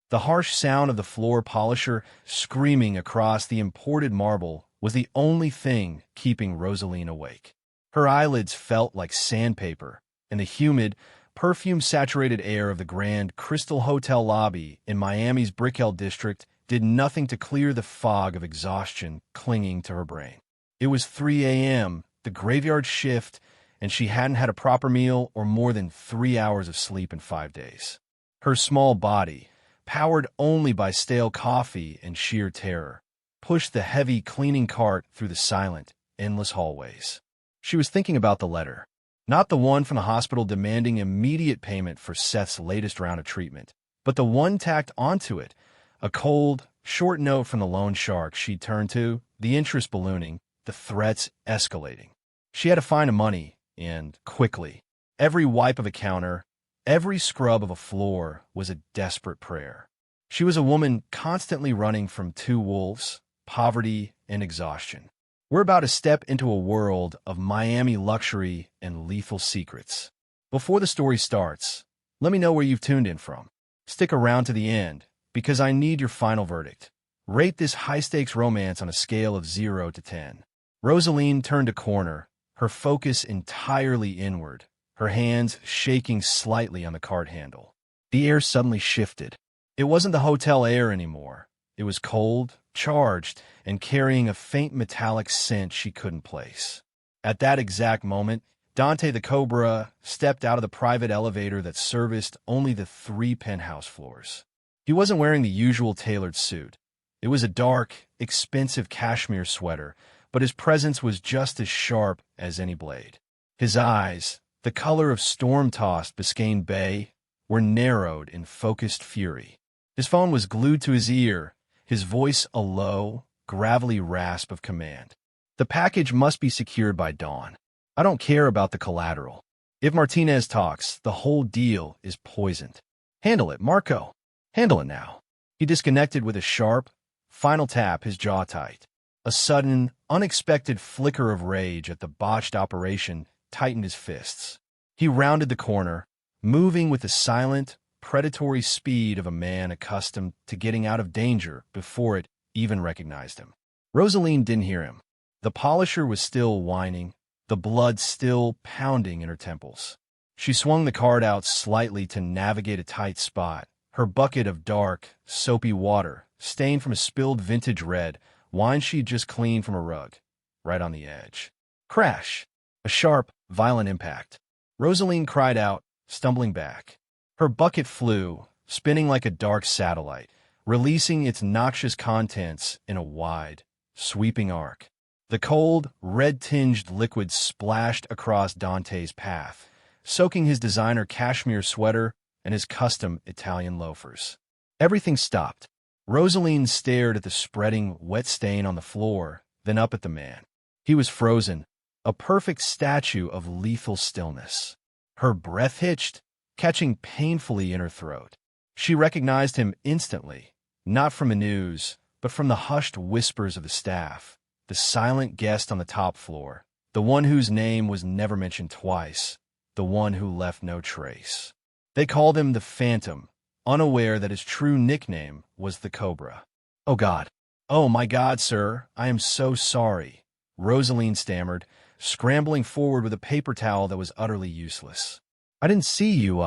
The harsh sound of the floor polisher screaming across the imported marble was the only thing keeping Roseline awake. Her eyelids felt like sandpaper, and the humid, perfume-saturated air of the Grand Crystal Hotel lobby in Miami's Brickell district did nothing to clear the fog of exhaustion clinging to her brain. It was 3 a.m., the graveyard shift, and she hadn't had a proper meal or more than 3 hours of sleep in 5 days. Her small body, powered only by stale coffee and sheer terror, pushed the heavy cleaning cart through the silent, endless hallways. She was thinking about the letter. Not the one from the hospital demanding immediate payment for Seth's latest round of treatment, but the one tacked onto it, a cold, short note from the loan shark she'd turned to, the interest ballooning, the threats escalating. She had to find the money, and quickly. Every wipe of a counter, every scrub of a floor was a desperate prayer. She was a woman constantly running from two wolves, poverty and exhaustion. We're about to step into a world of Miami luxury and lethal secrets. Before the story starts, let me know where you've tuned in from. Stick around to the end, because I need your final verdict. Rate this high-stakes romance on a scale of 0 to 10. Roseline turned a corner, her focus entirely inward, her hands shaking slightly on the cart handle. The air suddenly shifted. It wasn't the hotel air anymore. It was cold, charged, and carrying a faint metallic scent she couldn't place. At that exact moment, Dante the Cobra stepped out of the private elevator that serviced only the 3 penthouse floors. He wasn't wearing the usual tailored suit. It was a dark, expensive cashmere sweater, but his presence was just as sharp as any blade. His eyes, the color of storm-tossed Biscayne Bay, were narrowed in focused fury. His phone was glued to his ear, his voice a low, gravelly rasp of command. The package must be secured by dawn. I don't care about the collateral. If Martinez talks, the whole deal is poisoned. Handle it, Marco. Handle it now. He disconnected with a sharp, final tap, his jaw tight. A sudden, unexpected flicker of rage at the botched operation tightened his fists. He rounded the corner, moving with the silent, predatory speed of a man accustomed to getting out of danger before it even recognized him. Roseline didn't hear him. The polisher was still whining, the blood still pounding in her temples. She swung the cart out slightly to navigate a tight spot, her bucket of dark, soapy water, stained from a spilled vintage red, wine she'd just cleaned from a rug, right on the edge. Crash! A sharp, violent impact. Roseline cried out, stumbling back. Her bucket flew, spinning like a dark satellite, releasing its noxious contents in a wide, sweeping arc. The cold, red-tinged liquid splashed across Dante's path, soaking his designer cashmere sweater and his custom Italian loafers. Everything stopped. Roseline stared at the spreading, wet stain on the floor, then up at the man. He was frozen, a perfect statue of lethal stillness. Her breath hitched, catching painfully in her throat. She recognized him instantly, not from the news, but from the hushed whispers of the staff, the silent guest on the top floor, the one whose name was never mentioned twice, the one who left no trace. They called him the Phantom, unaware that his true nickname was the Cobra. "Oh God. Oh my God, sir, I am so sorry," Roseline stammered, scrambling forward with a paper towel that was utterly useless. "I didn't see you,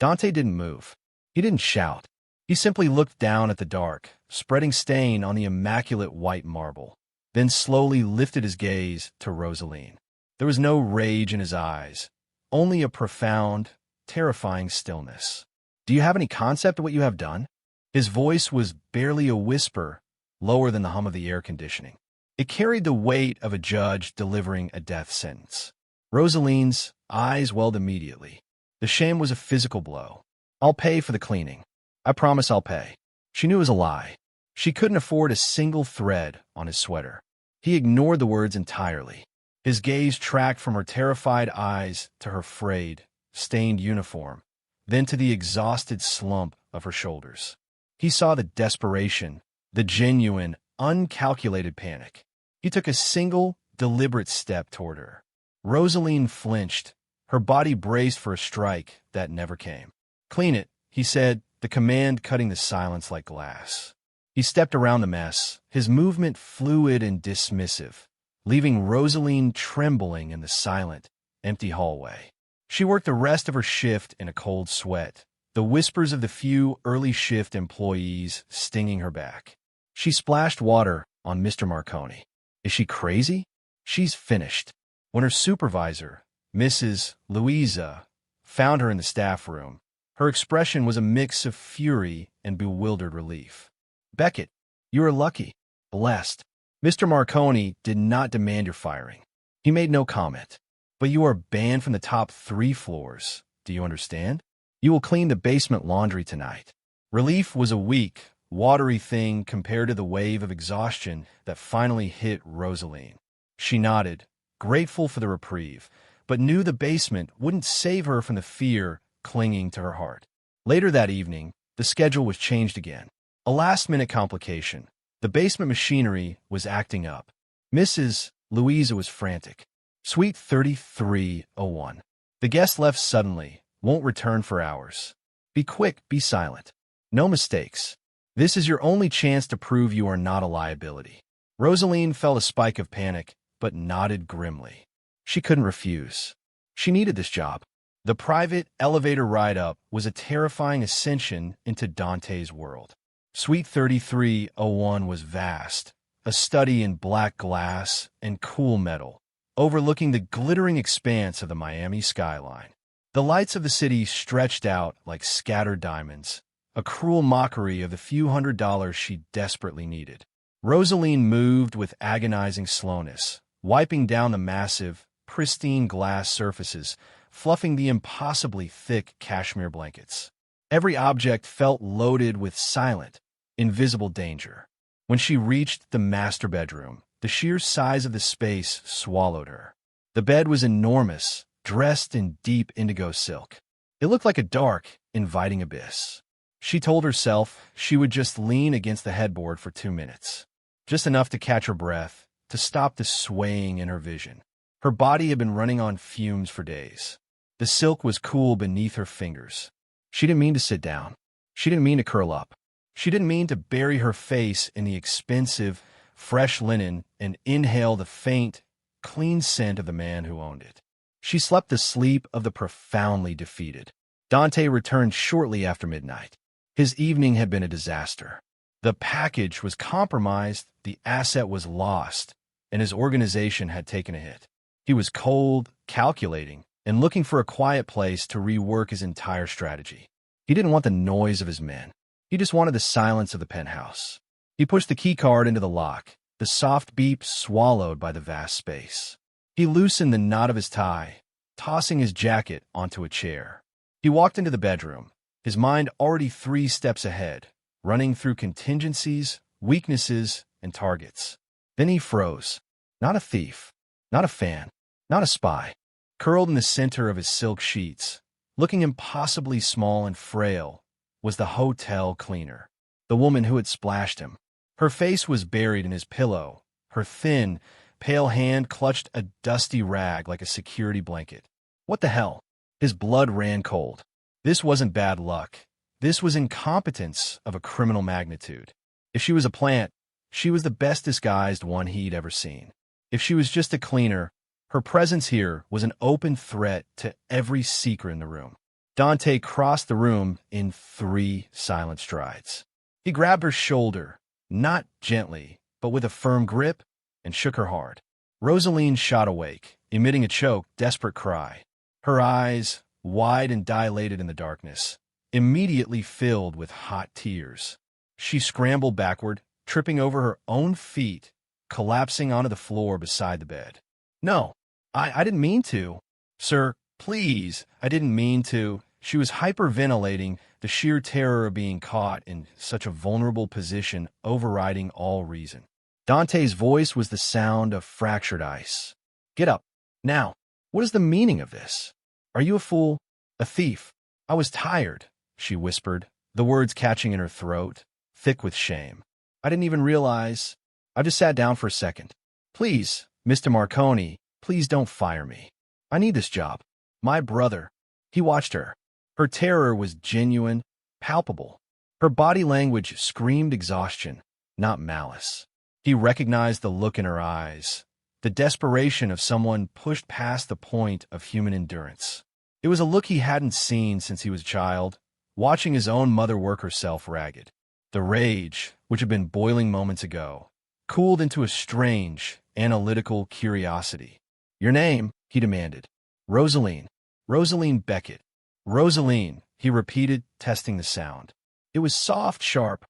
Dante didn't move. He didn't shout. He simply looked down at the dark, spreading stain on the immaculate white marble, then slowly lifted his gaze to Roseline. There was no rage in his eyes, only a profound, terrifying stillness. "Do you have any concept of what you have done?" His voice was barely a whisper, lower than the hum of the air conditioning. It carried the weight of a judge delivering a death sentence. Roseline's eyes welled immediately. The shame was a physical blow. "I'll pay for the cleaning. I promise I'll pay." She knew it was a lie. She couldn't afford a single thread on his sweater. He ignored the words entirely. His gaze tracked from her terrified eyes to her frayed, stained uniform, then to the exhausted slump of her shoulders. He saw the desperation, the genuine, uncalculated panic. He took a single, deliberate step toward her. Roseline flinched, her body braced for a strike that never came. "Clean it," he said, the command cutting the silence like glass. He stepped around the mess, his movement fluid and dismissive, leaving Roseline trembling in the silent, empty hallway. She worked the rest of her shift in a cold sweat, the whispers of the few early shift employees stinging her back. She splashed water on Mr. Marconi. Is she crazy? She's finished. When her supervisor, Mrs. Louisa, found her in the staff room, her expression was a mix of fury and bewildered relief. Beckett, you are lucky, blessed. Mr. Marconi did not demand your firing. He made no comment. But you are banned from the top 3 floors. Do you understand? You will clean the basement laundry tonight. Relief was a weak, watery thing compared to the wave of exhaustion that finally hit Roseline. She nodded, grateful for the reprieve, but knew the basement wouldn't save her from the fear clinging to her heart. Later that evening, the schedule was changed again. A last-minute complication. The basement machinery was acting up. Mrs. Louisa was frantic. Suite 3301. The guest left suddenly, won't return for hours. Be quick, be silent. No mistakes. This is your only chance to prove you are not a liability. Roseline felt a spike of panic, but nodded grimly. She couldn't refuse. She needed this job. The private elevator ride-up was a terrifying ascension into Dante's world. Suite 3301 was vast, a study in black glass and cool metal, overlooking the glittering expanse of the Miami skyline. The lights of the city stretched out like scattered diamonds, a cruel mockery of the few $100s she desperately needed. Roseline moved with agonizing slowness, wiping down the massive, pristine glass surfaces, fluffing the impossibly thick cashmere blankets. Every object felt loaded with silent, invisible danger. When she reached the master bedroom, the sheer size of the space swallowed her. The bed was enormous, dressed in deep indigo silk. It looked like a dark, inviting abyss. She told herself she would just lean against the headboard for 2 minutes. Just enough to catch her breath, to stop the swaying in her vision. Her body had been running on fumes for days. The silk was cool beneath her fingers. She didn't mean to sit down. She didn't mean to curl up. She didn't mean to bury her face in the expensive, fresh linen and inhale the faint, clean scent of the man who owned it. She slept the sleep of the profoundly defeated. Dante returned shortly after midnight. His evening had been a disaster. The package was compromised, the asset was lost, and his organization had taken a hit. He was cold, calculating, and looking for a quiet place to rework his entire strategy. He didn't want the noise of his men. He just wanted the silence of the penthouse. He pushed the keycard into the lock, the soft beep swallowed by the vast space. He loosened the knot of his tie, tossing his jacket onto a chair. He walked into the bedroom, his mind already 3 steps ahead, running through contingencies, weaknesses, and targets. Then he froze. Not a thief, not a fan, not a spy. Curled in the center of his silk sheets, looking impossibly small and frail, was the hotel cleaner, the woman who had splashed him. Her face was buried in his pillow. Her thin, pale hand clutched a dusty rag like a security blanket. What the hell? His blood ran cold. This wasn't bad luck. This was incompetence of a criminal magnitude. If she was a plant, she was the best disguised one he'd ever seen. If she was just a cleaner, her presence here was an open threat to every seeker in the room. Dante crossed the room in 3 silent strides. He grabbed her shoulder, not gently, but with a firm grip, and shook her hard. Roseline shot awake, emitting a choked, desperate cry. Her eyes, wide and dilated in the darkness, immediately filled with hot tears. She scrambled backward, tripping over her own feet, collapsing onto the floor beside the bed. No, I didn't mean to. Sir, please, I didn't mean to. She was hyperventilating, the sheer terror of being caught in such a vulnerable position overriding all reason. Dante's voice was the sound of fractured ice. Get up, now. What is the meaning of this? Are you a fool? A thief? I was tired, she whispered, the words catching in her throat, thick with shame. I didn't even realize. I just sat down for a second. Please, Mr. Marconi, please don't fire me. I need this job. My brother. He watched her. Her terror was genuine, palpable. Her body language screamed exhaustion, not malice. He recognized the look in her eyes, the desperation of someone pushed past the point of human endurance. It was a look he hadn't seen since he was a child, watching his own mother work herself ragged. The rage, which had been boiling moments ago, cooled into a strange, analytical curiosity. "Your name?" he demanded. "Roseline. Roseline Beckett." "Roseline," he repeated, testing the sound. It was soft, sharp.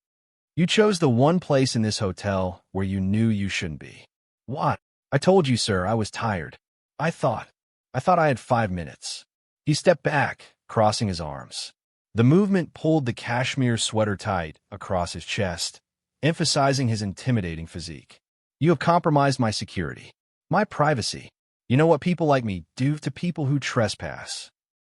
"You chose the one place in this hotel where you knew you shouldn't be." "What?" "I told you, sir, I was tired. I thought I had 5 minutes." He stepped back, crossing his arms. The movement pulled the cashmere sweater tight across his chest, emphasizing his intimidating physique. "You have compromised my security, my privacy. You know what people like me do to people who trespass."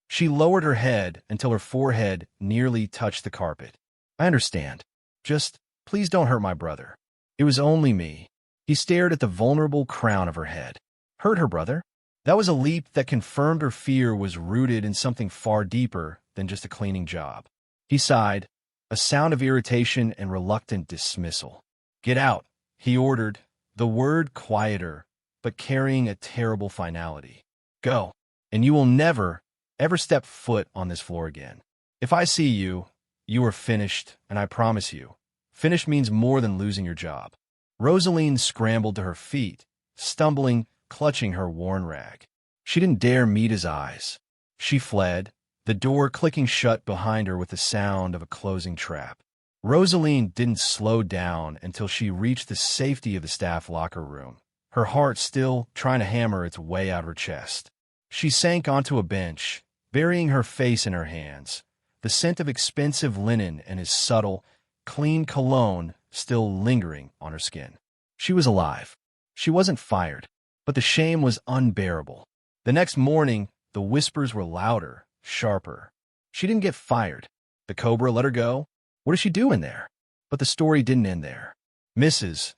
She lowered her head until her forehead nearly touched the carpet. "I understand. Just, please don't hurt my brother." "It was only me." He stared at the vulnerable crown of her head. Hurt her brother? That was a leap that confirmed her fear was rooted in something far deeper than just a cleaning job. He sighed, a sound of irritation and reluctant dismissal. "Get out," he ordered, the word quieter, but carrying a terrible finality. "Go, and you will never, ever step foot on this floor again. If I see you, you are finished, and I promise you, finished means more than losing your job." Roseline scrambled to her feet, stumbling, clutching her worn rag. She didn't dare meet his eyes. She fled, the door clicking shut behind her with the sound of a closing trap. Roseline didn't slow down until she reached the safety of the staff locker room, her heart still trying to hammer its way out her chest. She sank onto a bench, burying her face in her hands, the scent of expensive linen and his subtle, clean cologne still lingering on her skin. She was alive. She wasn't fired, but the shame was unbearable. The next morning, the whispers were louder, sharper. She didn't get fired. The Cobra let her go. What is she doing there? But the story didn't end there. Mrs.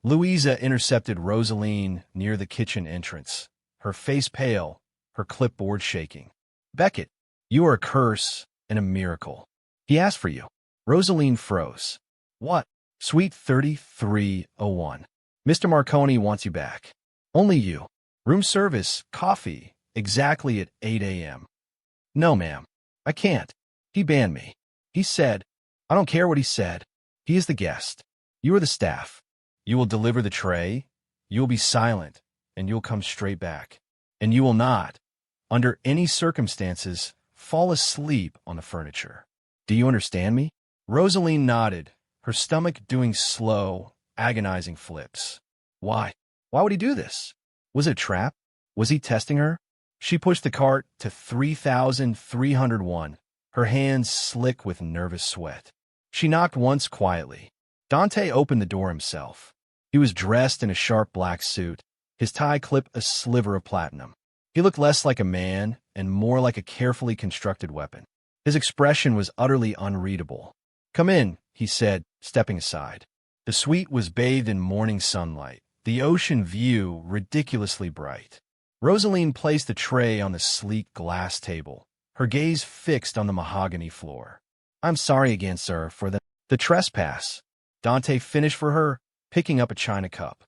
Louisa intercepted Roseline near the kitchen entrance, her face pale, her clipboard shaking. "Beckett, you are a curse and a miracle. He asked for you." Roseline froze. "What?" "Suite 3301. Mr. Marconi wants you back. Only you. Room service, coffee, exactly at 8 a.m. "No, ma'am. I can't. He banned me. He said—" "I don't care what he said. He is the guest. You are the staff. You will deliver the tray. You will be silent, and you will come straight back. And you will not, under any circumstances, fall asleep on the furniture. Do you understand me?" Roseline nodded, her stomach doing slow, agonizing flips. Why? Why would he do this? Was it a trap? Was he testing her? She pushed the cart to 3,301, her hands slick with nervous sweat. She knocked once quietly. Dante opened the door himself. He was dressed in a sharp black suit, his tie clipped a sliver of platinum. He looked less like a man and more like a carefully constructed weapon. His expression was utterly unreadable. "Come in," he said, stepping aside. The suite was bathed in morning sunlight, the ocean view ridiculously bright. Roseline placed the tray on the sleek glass table, her gaze fixed on the mahogany floor. "I'm sorry again, sir, for the trespass." Dante finished for her, picking up a china cup.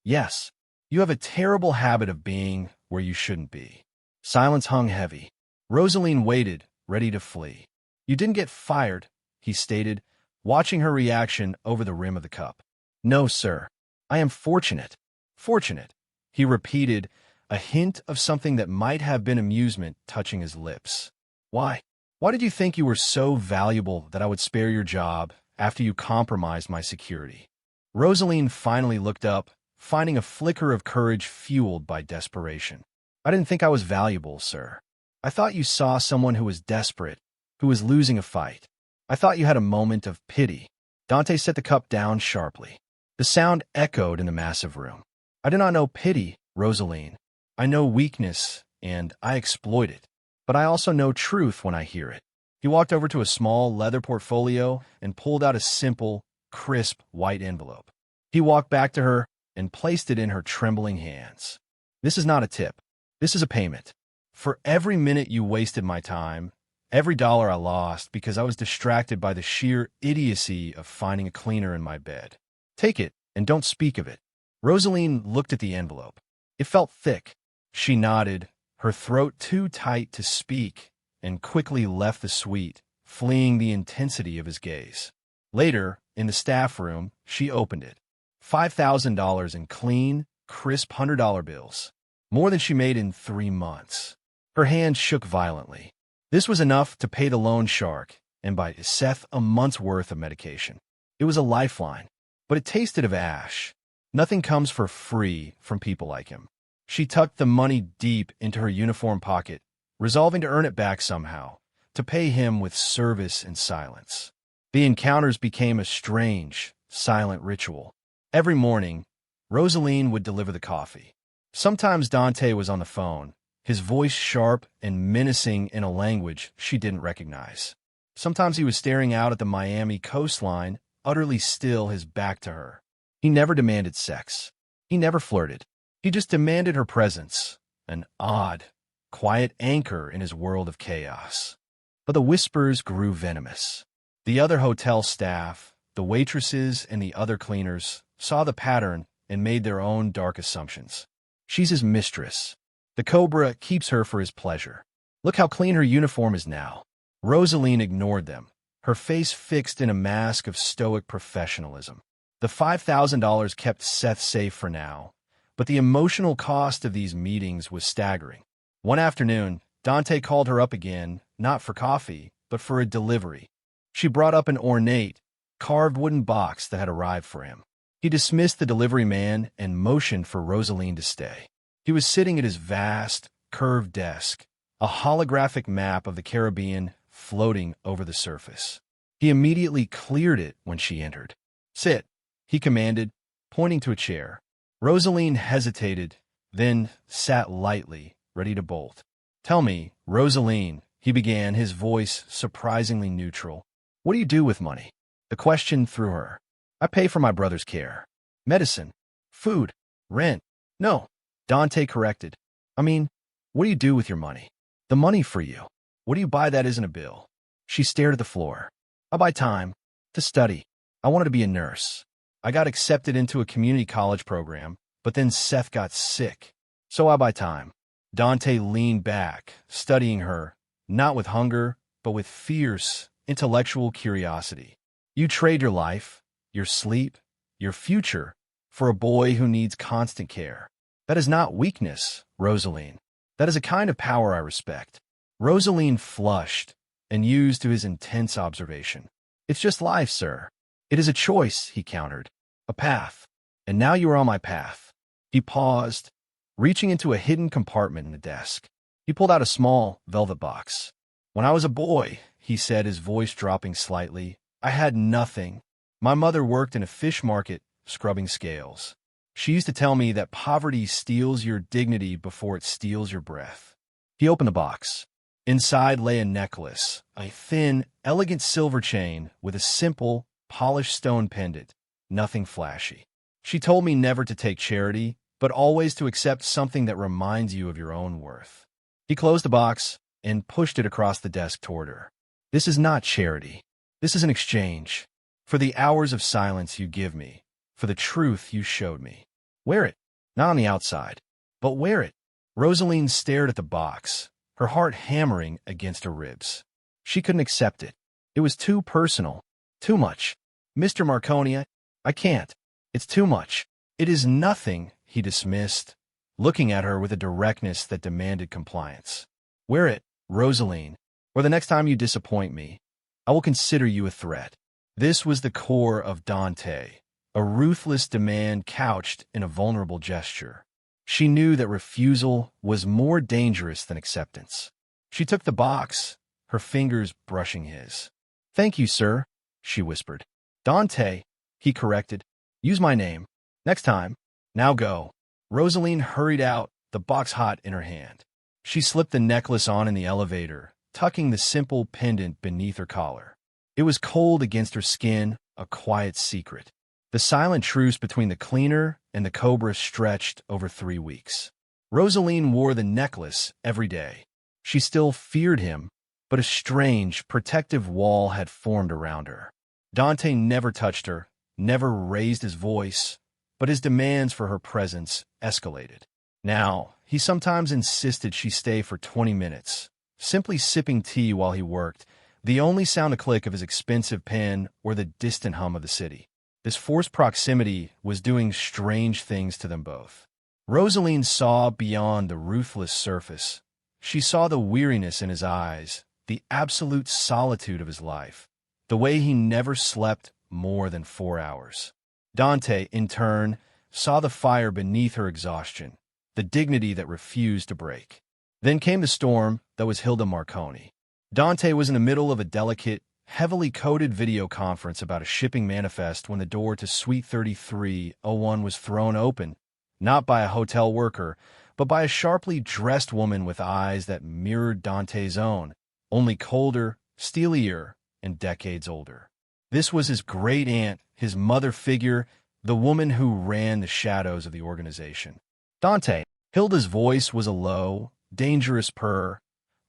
"Yes, you have a terrible habit of being where you shouldn't be." Silence hung heavy. Roseline waited, ready to flee. "You didn't get fired," he stated, watching her reaction over the rim of the cup. "No, sir. I am fortunate." "Fortunate," he repeated, a hint of something that might have been amusement touching his lips. "Why? Why did you think you were so valuable that I would spare your job after you compromised my security?" Roseline finally looked up, finding a flicker of courage fueled by desperation. "I didn't think I was valuable, sir. I thought you saw someone who was desperate, who was losing a fight. I thought you had a moment of pity." Dante set the cup down sharply. The sound echoed in the massive room. "I do not know pity, Roseline. I know weakness, and I exploit it. But I also know truth when I hear it." He walked over to a small leather portfolio and pulled out a simple, crisp white envelope. He walked back to her and placed it in her trembling hands. "This is not a tip. This is a payment. For every minute you wasted my time, Every dollar I lost because I was distracted by the sheer idiocy of finding a cleaner in my bed. Take it, and don't speak of it. Roseline looked at the envelope. It felt thick. She nodded, her throat too tight to speak, and quickly left the suite, fleeing the intensity of his gaze. Later, in the staff room, she opened it. $5,000 in clean, crisp $100 bills. More than she made in 3 months. Her hand shook violently. This was enough to pay the loan shark and buy Seth a month's worth of medication. It was a lifeline, but it tasted of ash. Nothing comes for free from people like him. She tucked the money deep into her uniform pocket, resolving to earn it back somehow, to pay him with service and silence. The encounters became a strange, silent ritual. Every morning, Roseline would deliver the coffee. Sometimes Dante was on the phone, his voice sharp and menacing in a language she didn't recognize. Sometimes he was staring out at the Miami coastline, utterly still, his back to her. He never demanded sex. He never flirted. He just demanded her presence, an odd, quiet anchor in his world of chaos. But the whispers grew venomous. The other hotel staff, the waitresses and the other cleaners, saw the pattern and made their own dark assumptions. She's his mistress. The Cobra keeps her for his pleasure. Look how clean her uniform is now. Roseline ignored them, her face fixed in a mask of stoic professionalism. The $5,000 kept Seth safe for now, but the emotional cost of these meetings was staggering. One afternoon, Dante called her up again, not for coffee, but for a delivery. She brought up an ornate, carved wooden box that had arrived for him. He dismissed the delivery man and motioned for Roseline to stay. He was sitting at his vast, curved desk, a holographic map of the Caribbean floating over the surface. He immediately cleared it when she entered. "Sit," he commanded, pointing to a chair. Roseline hesitated, then sat lightly, ready to bolt. "Tell me, Roseline," he began, his voice surprisingly neutral. "What do you do with money?" The question threw her. "I pay for my brother's care. Medicine. Food. Rent." "No," Dante corrected. "I mean, what do you do with your money? The money for you. What do you buy that isn't a bill?" She stared at the floor. "I buy time. To study. I wanted to be a nurse. I got accepted into a community college program, but then Seth got sick. So I buy time." Dante leaned back, studying her, not with hunger, but with fierce, intellectual curiosity. "You trade your life, your sleep, your future, for a boy who needs constant care. That is not weakness, Roseline. That is a kind of power I respect." Roseline flushed and used to his intense observation. "It's just life, sir. It is a choice," he countered. "A path. And now you are on my path." He paused, reaching into a hidden compartment in the desk. He pulled out a small, velvet box. "When I was a boy," he said, his voice dropping slightly, "I had nothing. My mother worked in a fish market, scrubbing scales. She used to tell me that poverty steals your dignity before it steals your breath." He opened the box. Inside lay a necklace, a thin, elegant silver chain with a simple, polished stone pendant, nothing flashy. "She told me never to take charity, but always to accept something that reminds you of your own worth." He closed the box and pushed it across the desk toward her. "This is not charity. This is an exchange. For the hours of silence you give me, for the truth you showed me. Wear it, not on the outside, but wear it." Roseline stared at the box, her heart hammering against her ribs. She couldn't accept it. It was too personal. Too much. "Mr. Marconi, I can't. It's too much." "It is nothing," he dismissed, looking at her with a directness that demanded compliance. "Wear it, Roseline, or the next time you disappoint me, I will consider you a threat." This was the core of Dante, a ruthless demand couched in a vulnerable gesture. She knew that refusal was more dangerous than acceptance. She took the box, her fingers brushing his. "Thank you, sir," she whispered. "Dante," he corrected. "Use my name. Next time. Now go." Roseline hurried out, the box hot in her hand. She slipped the necklace on in the elevator, tucking the simple pendant beneath her collar. It was cold against her skin, a quiet secret. The silent truce between the cleaner and the Cobra stretched over 3 weeks. Roseline wore the necklace every day. She still feared him, but a strange, protective wall had formed around her. Dante never touched her, never raised his voice, but his demands for her presence escalated. Now, he sometimes insisted she stay for 20 minutes, simply sipping tea while he worked, the only sound a click of his expensive pen or the distant hum of the city. This forced proximity was doing strange things to them both. Roseline saw beyond the ruthless surface. She saw the weariness in his eyes, the absolute solitude of his life, the way he never slept more than 4 hours. Dante, in turn, saw the fire beneath her exhaustion, the dignity that refused to break. Then came the storm that was Hilda Marconi. Dante was in the middle of a delicate, heavily coded video conference about a shipping manifest when the door to Suite 3301 was thrown open, not by a hotel worker, but by a sharply dressed woman with eyes that mirrored Dante's own, only colder, steelier, and decades older. This was his great-aunt, his mother figure, the woman who ran the shadows of the organization. Dante. Hilda's voice was a low, dangerous purr,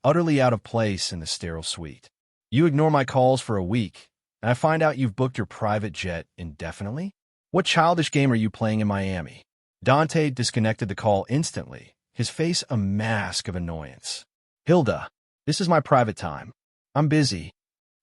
utterly out of place in the sterile suite. You ignore my calls for a week, and I find out you've booked your private jet indefinitely? What childish game are you playing in Miami? Dante disconnected the call instantly, his face a mask of annoyance. Hilda, this is my private time. I'm busy.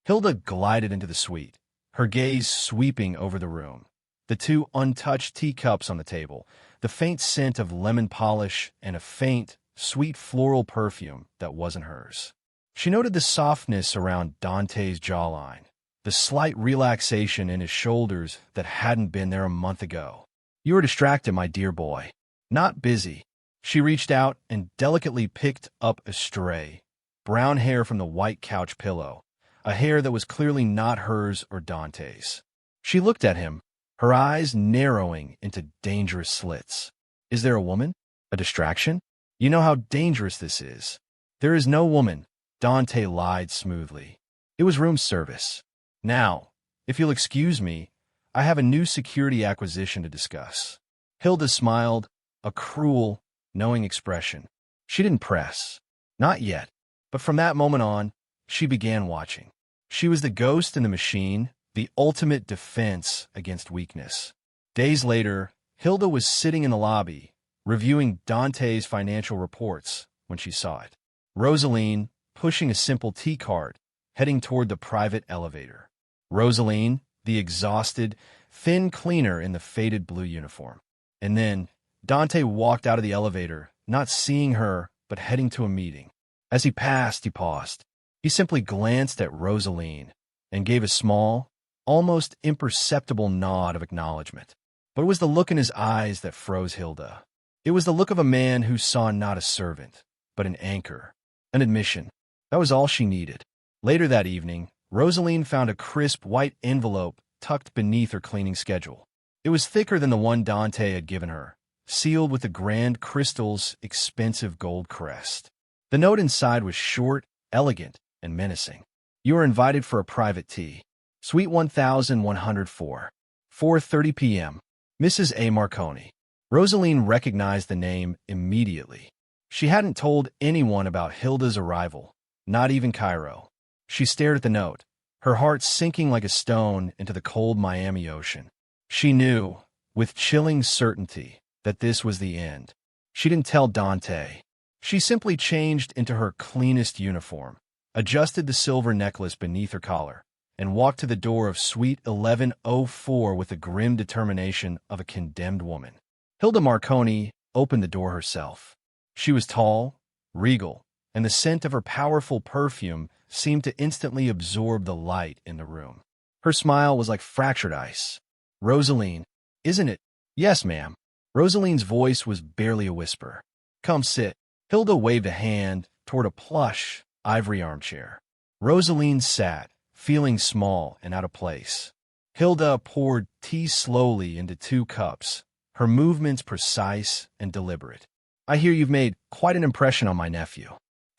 Hilda glided into the suite, her gaze sweeping over the room. The two untouched teacups on the table, the faint scent of lemon polish, and a faint, sweet floral perfume that wasn't hers. She noted the softness around Dante's jawline, the slight relaxation in his shoulders that hadn't been there a month ago. You are distracted, my dear boy. Not busy. She reached out and delicately picked up a stray, brown hair from the white couch pillow, a hair that was clearly not hers or Dante's. She looked at him, her eyes narrowing into dangerous slits. Is there a woman? A distraction? You know how dangerous this is. There is no woman, Dante lied smoothly. It was room service. Now, if you'll excuse me, I have a new security acquisition to discuss. Hilda smiled, a cruel, knowing expression. She didn't press. Not yet. But from that moment on, she began watching. She was the ghost in the machine, the ultimate defense against weakness. Days later, Hilda was sitting in the lobby, reviewing Dante's financial reports when she saw it. Roseline, pushing a simple tea cart, heading toward the private elevator. Roseline, the exhausted, thin cleaner in the faded blue uniform. And then, Dante walked out of the elevator, not seeing her, but heading to a meeting. As he passed, he paused. He simply glanced at Roseline and gave a small, almost imperceptible nod of acknowledgement. But it was the look in his eyes that froze Hilda. It was the look of a man who saw not a servant, but an anchor, an admission. That was all she needed. Later that evening, Roseline found a crisp white envelope tucked beneath her cleaning schedule. It was thicker than the one Dante had given her, sealed with the grand crystal's expensive gold crest. The note inside was short, elegant, and menacing. You are invited for a private tea. Suite 1104. 4:30 p.m. Mrs. A. Marconi. Roseline recognized the name immediately. She hadn't told anyone about Hilda's arrival, not even Cairo. She stared at the note, her heart sinking like a stone into the cold Miami Ocean. She knew, with chilling certainty, that this was the end. She didn't tell Dante. She simply changed into her cleanest uniform, adjusted the silver necklace beneath her collar, and walked to the door of Suite 1104 with the grim determination of a condemned woman. Hilda Marconi opened the door herself. She was tall, regal, and the scent of her powerful perfume seemed to instantly absorb the light in the room. Her smile was like fractured ice. Roseline, isn't it? Yes, ma'am. Roseline's voice was barely a whisper. Come sit. Hilda waved a hand toward a plush, ivory armchair. Roseline sat, feeling small and out of place. Hilda poured tea slowly into 2 cups, her movements precise and deliberate. I hear you've made quite an impression on my nephew.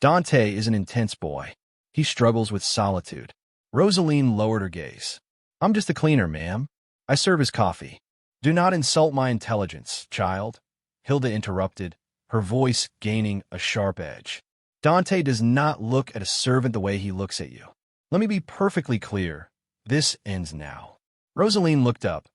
Dante is an intense boy. He struggles with solitude. Roseline lowered her gaze. I'm just a cleaner, ma'am. I serve his coffee. Do not insult my intelligence, child, Hilda interrupted, her voice gaining a sharp edge. Dante does not look at a servant the way he looks at you. Let me be perfectly clear. This ends now. Roseline looked up,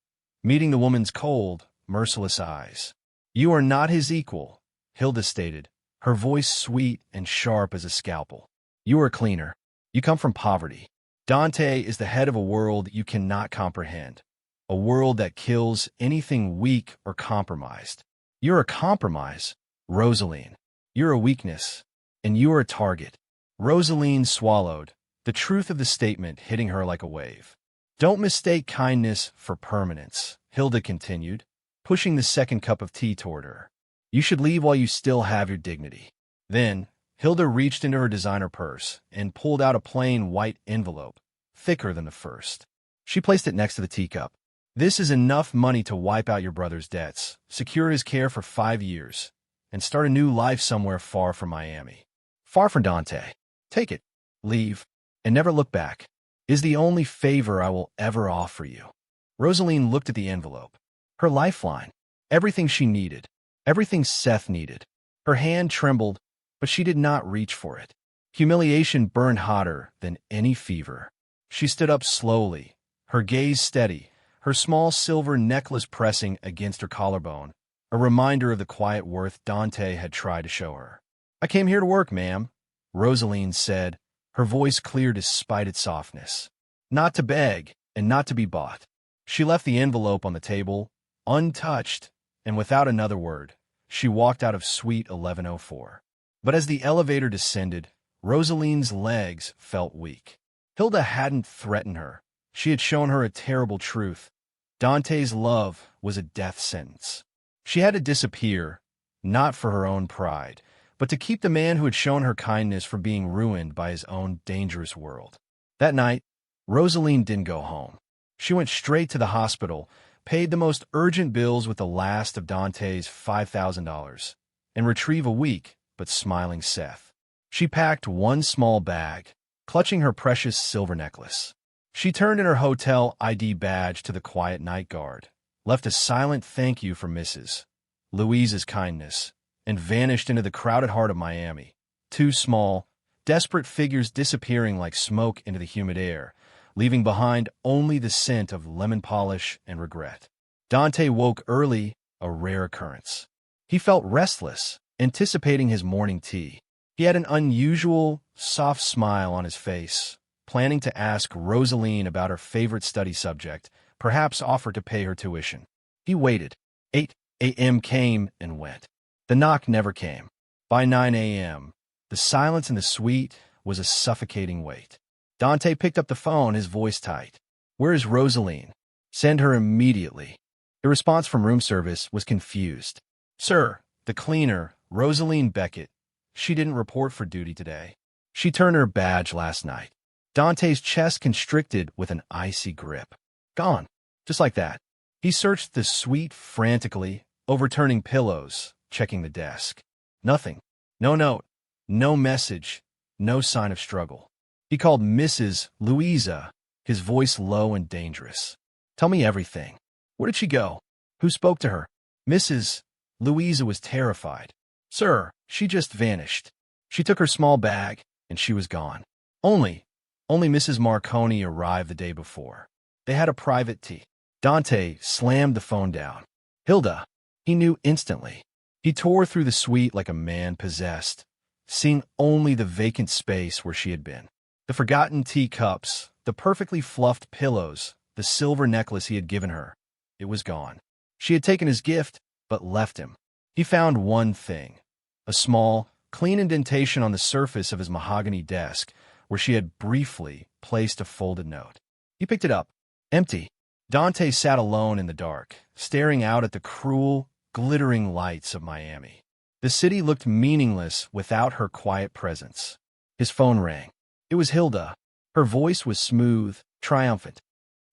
meeting the woman's cold, merciless eyes. You are not his equal, Hilda stated, her voice sweet and sharp as a scalpel. You are a cleaner. You come from poverty. Dante is the head of a world you cannot comprehend, a world that kills anything weak or compromised. You're a compromise, Roseline. You're a weakness, and you are a target. Roseline swallowed, the truth of the statement hitting her like a wave. Don't mistake kindness for permanence, Hilda continued, pushing the second cup of tea toward her. You should leave while you still have your dignity. Then, Hilda reached into her designer purse and pulled out a plain white envelope, thicker than the first. She placed it next to the teacup. This is enough money to wipe out your brother's debts, secure his care for 5 years, and start a new life somewhere far from Miami. Far from Dante. Take it, leave, and never look back. Is the only favor I will ever offer you. Roseline looked at the envelope. Her lifeline. Everything she needed. Everything Seth needed. Her hand trembled, but she did not reach for it. Humiliation burned hotter than any fever. She stood up slowly, her gaze steady, her small silver necklace pressing against her collarbone, a reminder of the quiet worth Dante had tried to show her. I came here to work, ma'am, Roseline said, her voice clear despite its softness. Not to beg, and not to be bought. She left the envelope on the table, untouched, and without another word, she walked out of Suite 1104. But as the elevator descended, Roseline's legs felt weak. Hilda hadn't threatened her. She had shown her a terrible truth. Dante's love was a death sentence. She had to disappear, not for her own pride, but to keep the man who had shown her kindness from being ruined by his own dangerous world. That night, Roseline didn't go home. She went straight to the hospital, paid the most urgent bills with the last of Dante's $5,000, and retrieved a weak but smiling Seth. She packed one small bag, clutching her precious silver necklace. She turned in her hotel ID badge to the quiet night guard, left a silent thank you for Mrs. Louise's kindness, and vanished into the crowded heart of Miami. Two small, desperate figures disappearing like smoke into the humid air, leaving behind only the scent of lemon polish and regret. Dante woke early, a rare occurrence. He felt restless, anticipating his morning tea. He had an unusual, soft smile on his face, planning to ask Roseline about her favorite study subject, perhaps offer to pay her tuition. He waited. 8 a.m. came and went. The knock never came. By 9 a.m., the silence in the suite was a suffocating weight. Dante picked up the phone, his voice tight. Where is Roseline? Send her immediately. The response from room service was confused. Sir, the cleaner, Roseline Beckett. She didn't report for duty today. She turned her badge last night. Dante's chest constricted with an icy grip. Gone. Just like that. He searched the suite frantically, overturning pillows, checking the desk. Nothing. No note. No message. No sign of struggle. He called Mrs. Louisa, his voice low and dangerous. Tell me everything. Where did she go? Who spoke to her? Mrs. Louisa was terrified. Sir, she just vanished. She took her small bag, and she was gone. Only Mrs. Marconi arrived the day before. They had a private tea. Dante slammed the phone down. Hilda. He knew instantly. He tore through the suite like a man possessed, seeing only the vacant space where she had been. The forgotten teacups, the perfectly fluffed pillows, the silver necklace he had given her. It was gone. She had taken his gift, but left him. He found one thing, a small, clean indentation on the surface of his mahogany desk, where she had briefly placed a folded note. He picked it up. Empty. Dante sat alone in the dark, staring out at the cruel, glittering lights of Miami. The city looked meaningless without her quiet presence. His phone rang. It was Hilda. Her voice was smooth, triumphant.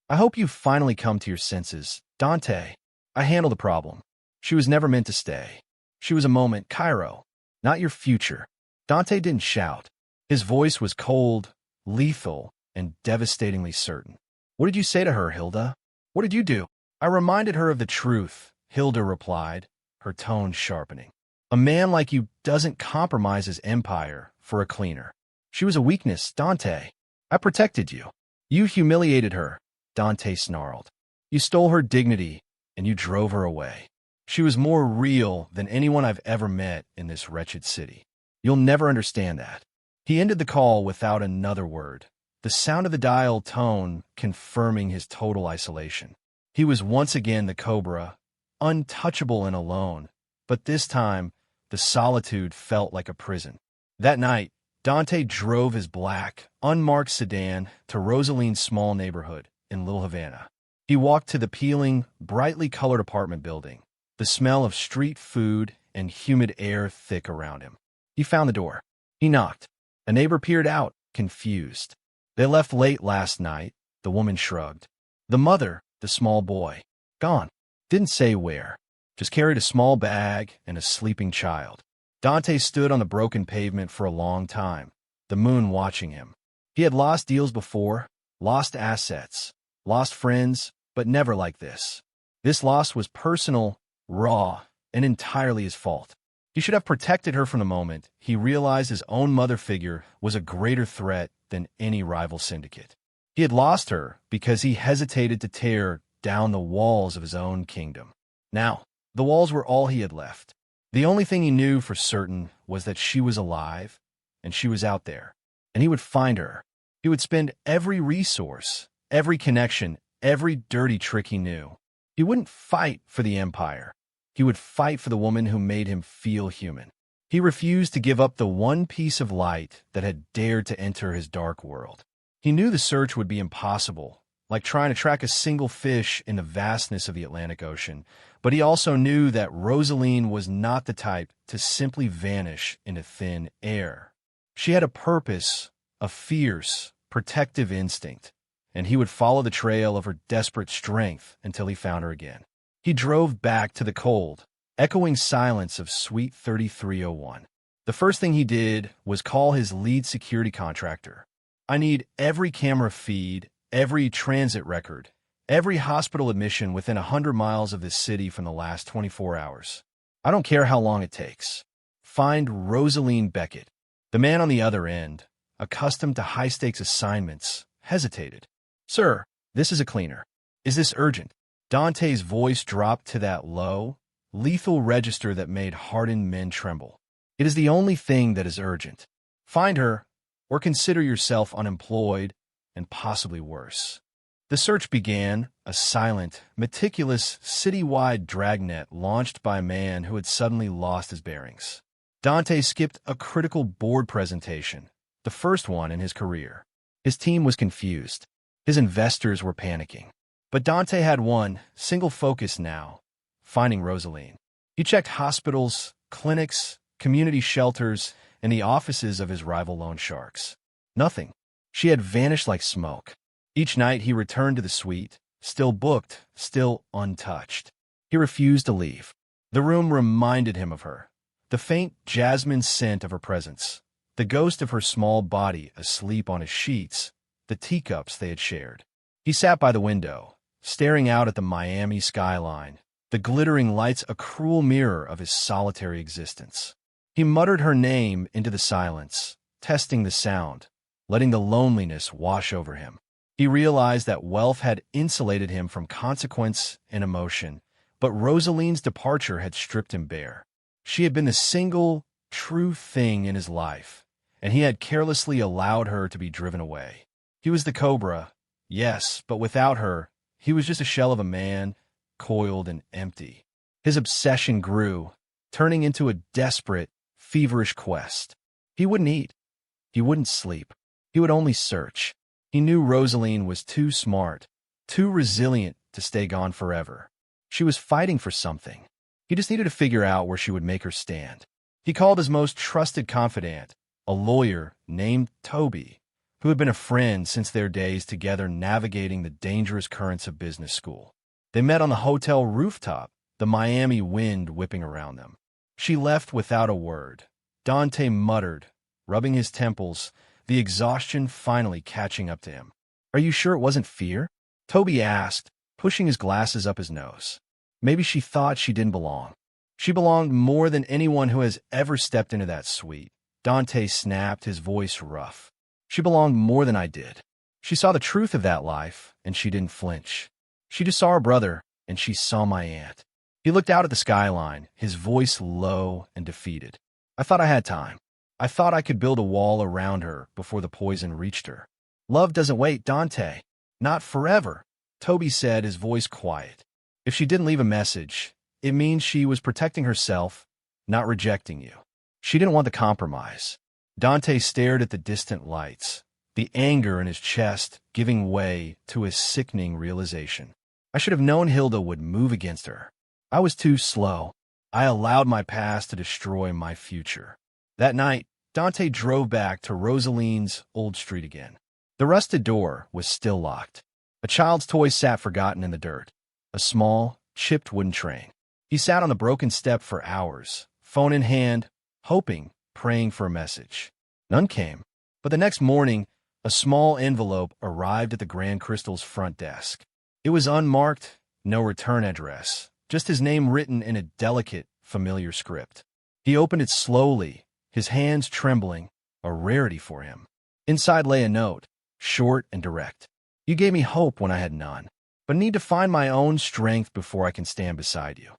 I hope you've finally come to your senses, Dante. I handled the problem. She was never meant to stay. She was a moment, Cairo, not your future. Dante didn't shout. His voice was cold, lethal, and devastatingly certain. What did you say to her, Hilda? What did you do? I reminded her of the truth, Hilda replied, her tone sharpening. A man like you doesn't compromise his empire for a cleaner. She was a weakness, Dante. I protected you. You humiliated her, Dante snarled. You stole her dignity, and you drove her away. She was more real than anyone I've ever met in this wretched city. You'll never understand that. He ended the call without another word, the sound of the dial tone confirming his total isolation. He was once again the Cobra, untouchable and alone, but this time, the solitude felt like a prison. That night, Dante drove his black, unmarked sedan to Roseline's small neighborhood in Little Havana. He walked to the peeling, brightly colored apartment building, the smell of street food and humid air thick around him. He found the door. He knocked. A neighbor peered out, confused. They left late last night, the woman shrugged. The mother, the small boy, gone. Didn't say where. Just carried a small bag and a sleeping child. Dante stood on the broken pavement for a long time, the moon watching him. He had lost deals before, lost assets, lost friends, but never like this. This loss was personal, raw, and entirely his fault. He should have protected her from the moment he realized his own mother figure was a greater threat than any rival syndicate. He had lost her because he hesitated to tear down the walls of his own kingdom. Now, the walls were all he had left. The only thing he knew for certain was that she was alive, and she was out there, and he would find her. He would spend every resource, every connection, every dirty trick he knew. He wouldn't fight for the Empire. He would fight for the woman who made him feel human. He refused to give up the one piece of light that had dared to enter his dark world. He knew the search would be impossible, like trying to track a single fish in the vastness of the Atlantic Ocean, but he also knew that Roseline was not the type to simply vanish into thin air. She had a purpose, a fierce, protective instinct, and he would follow the trail of her desperate strength until he found her again. He drove back to the cold, echoing silence of Suite 3301. The first thing he did was call his lead security contractor. I need every camera feed, every transit record, every hospital admission within 100 miles of this city from the last 24 hours. I don't care how long it takes. Find Roseline Beckett. The man on the other end, accustomed to high-stakes assignments, hesitated. Sir, this is a cleaner. Is this urgent? Dante's voice dropped to that low, lethal register that made hardened men tremble. It is the only thing that is urgent. Find her, or consider yourself unemployed, and possibly worse. The search began, a silent, meticulous, citywide dragnet launched by a man who had suddenly lost his bearings. Dante skipped a critical board presentation, the first one in his career. His team was confused. His investors were panicking. But Dante had one single focus now, finding Roseline. He checked hospitals, clinics, community shelters, and the offices of his rival loan sharks. Nothing. She had vanished like smoke. Each night he returned to the suite, still booked, still untouched. He refused to leave. The room reminded him of her. The faint jasmine scent of her presence, the ghost of her small body asleep on his sheets, the teacups they had shared. He sat by the window, staring out at the Miami skyline, the glittering lights a cruel mirror of his solitary existence. He muttered her name into the silence, testing the sound, letting the loneliness wash over him. He realized that wealth had insulated him from consequence and emotion, but Roseline's departure had stripped him bare. She had been the single, true thing in his life, and he had carelessly allowed her to be driven away. He was the Cobra, yes, but without her, he was just a shell of a man, coiled and empty. His obsession grew, turning into a desperate, feverish quest. He wouldn't eat. He wouldn't sleep. He would only search. He knew Roseline was too smart, too resilient to stay gone forever. She was fighting for something. He just needed to figure out where she would make her stand. He called his most trusted confidant, a lawyer named Toby, who had been a friend since their days together navigating the dangerous currents of business school. They met on the hotel rooftop, the Miami wind whipping around them. She left without a word. Dante muttered, rubbing his temples, the exhaustion finally catching up to him. Are you sure it wasn't fear? Toby asked, pushing his glasses up his nose. Maybe she thought she didn't belong. She belonged more than anyone who has ever stepped into that suite. Dante snapped, his voice rough. She belonged more than I did. She saw the truth of that life, and she didn't flinch. She just saw her brother, and she saw my aunt. He looked out at the skyline, his voice low and defeated. I thought I had time. I thought I could build a wall around her before the poison reached her. Love doesn't wait, Dante. Not forever, Toby said, his voice quiet. If she didn't leave a message, it means she was protecting herself, not rejecting you. She didn't want the compromise. Dante stared at the distant lights, the anger in his chest giving way to a sickening realization. I should have known Hilda would move against her. I was too slow. I allowed my past to destroy my future. That night, Dante drove back to Roseline's old street again. The rusted door was still locked. A child's toy sat forgotten in the dirt. A small, chipped wooden train. He sat on the broken step for hours, phone in hand, hoping, praying for a message. None came. But the next morning, a small envelope arrived at the Grand Crystal's front desk. It was unmarked, no return address, just his name written in a delicate, familiar script. He opened it slowly, his hands trembling, a rarity for him. Inside lay a note, short and direct. You gave me hope when I had none, but need to find my own strength before I can stand beside you.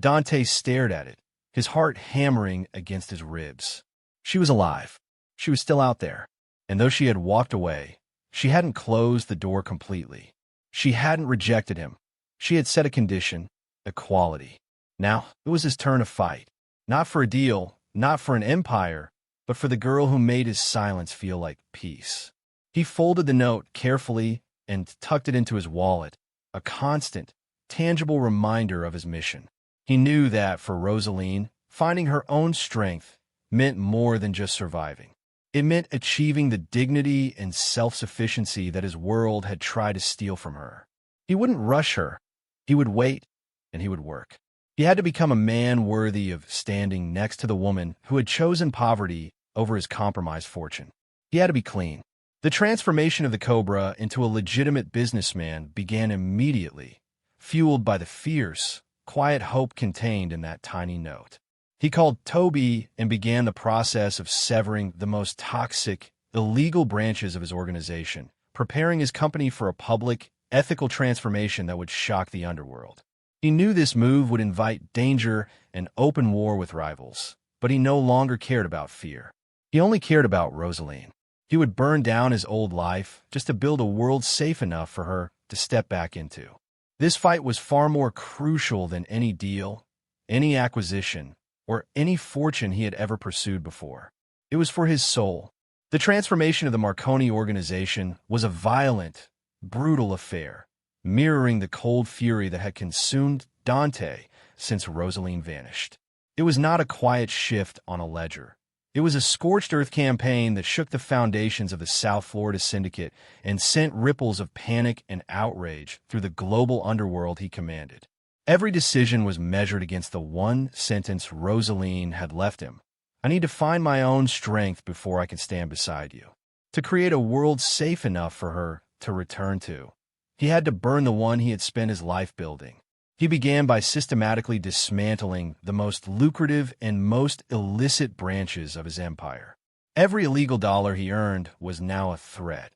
Dante stared at it, his heart hammering against his ribs. She was alive. She was still out there. And though she had walked away, she hadn't closed the door completely. She hadn't rejected him. She had set a condition, equality. Now, it was his turn to fight. Not for a deal, not for an empire, but for the girl who made his silence feel like peace. He folded the note carefully and tucked it into his wallet, a constant, tangible reminder of his mission. He knew that for Roseline, finding her own strength meant more than just surviving. It meant achieving the dignity and self-sufficiency that his world had tried to steal from her. He wouldn't rush her. He would wait, and he would work. He had to become a man worthy of standing next to the woman who had chosen poverty over his compromised fortune. He had to be clean. The transformation of the Cobra into a legitimate businessman began immediately, fueled by the fierce, quiet hope contained in that tiny note. He called Toby and began the process of severing the most toxic, illegal branches of his organization, preparing his company for a public, ethical transformation that would shock the underworld. He knew this move would invite danger and open war with rivals, but he no longer cared about fear. He only cared about Roseline. He would burn down his old life just to build a world safe enough for her to step back into. This fight was far more crucial than any deal, any acquisition, or any fortune he had ever pursued before. It was for his soul. The transformation of the Marconi organization was a violent, brutal affair, mirroring the cold fury that had consumed Dante since Roseline vanished. It was not a quiet shift on a ledger. It was a scorched earth campaign that shook the foundations of the South Florida syndicate and sent ripples of panic and outrage through the global underworld he commanded. Every decision was measured against the one sentence Roseline had left him. I need to find my own strength before I can stand beside you. To create a world safe enough for her to return to, he had to burn the one he had spent his life building. He began by systematically dismantling the most lucrative and most illicit branches of his empire. Every illegal dollar he earned was now a threat.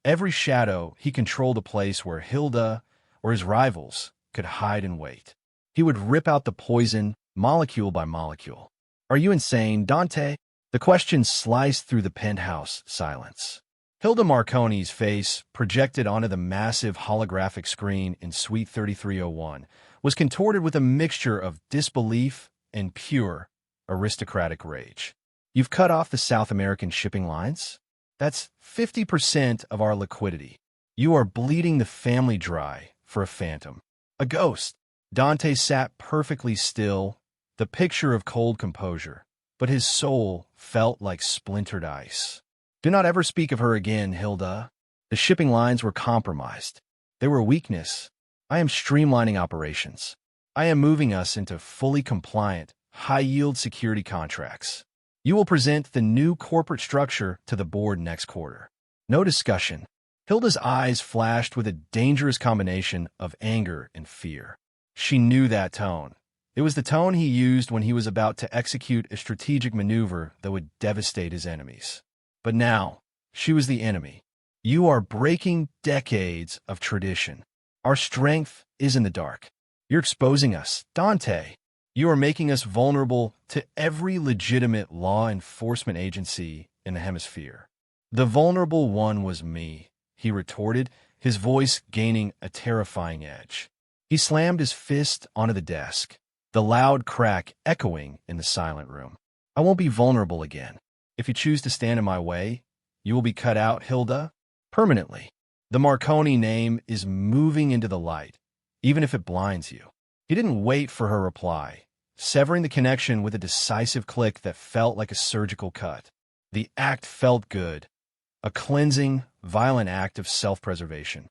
Every shadow he controlled a place where Hilda or his rivals could hide and wait. He would rip out the poison, molecule by molecule. Are you insane, Dante? The question sliced through the penthouse silence. Hilda Marconi's face, projected onto the massive holographic screen in Suite 3301, was contorted with a mixture of disbelief and pure, aristocratic rage. You've cut off the South American shipping lines? That's 50% of our liquidity. You are bleeding the family dry for a phantom. A ghost. Dante sat perfectly still, the picture of cold composure, but his soul felt like splintered ice. Do not ever speak of her again, Hilda. The shipping lines were compromised. They were a weakness. I am streamlining operations. I am moving us into fully compliant, high-yield security contracts. You will present the new corporate structure to the board next quarter. No discussion. Hilda's eyes flashed with a dangerous combination of anger and fear. She knew that tone. It was the tone he used when he was about to execute a strategic maneuver that would devastate his enemies. But now, she was the enemy. You are breaking decades of tradition. Our strength is in the dark. You're exposing us, Dante. You are making us vulnerable to every legitimate law enforcement agency in the hemisphere. The vulnerable one was me, he retorted, his voice gaining a terrifying edge. He slammed his fist onto the desk, the loud crack echoing in the silent room. I won't be vulnerable again. If you choose to stand in my way, you will be cut out, Hilda, permanently. The Marconi name is moving into the light, even if it blinds you. He didn't wait for her reply, severing the connection with a decisive click that felt like a surgical cut. The act felt good, a cleansing, violent act of self-preservation.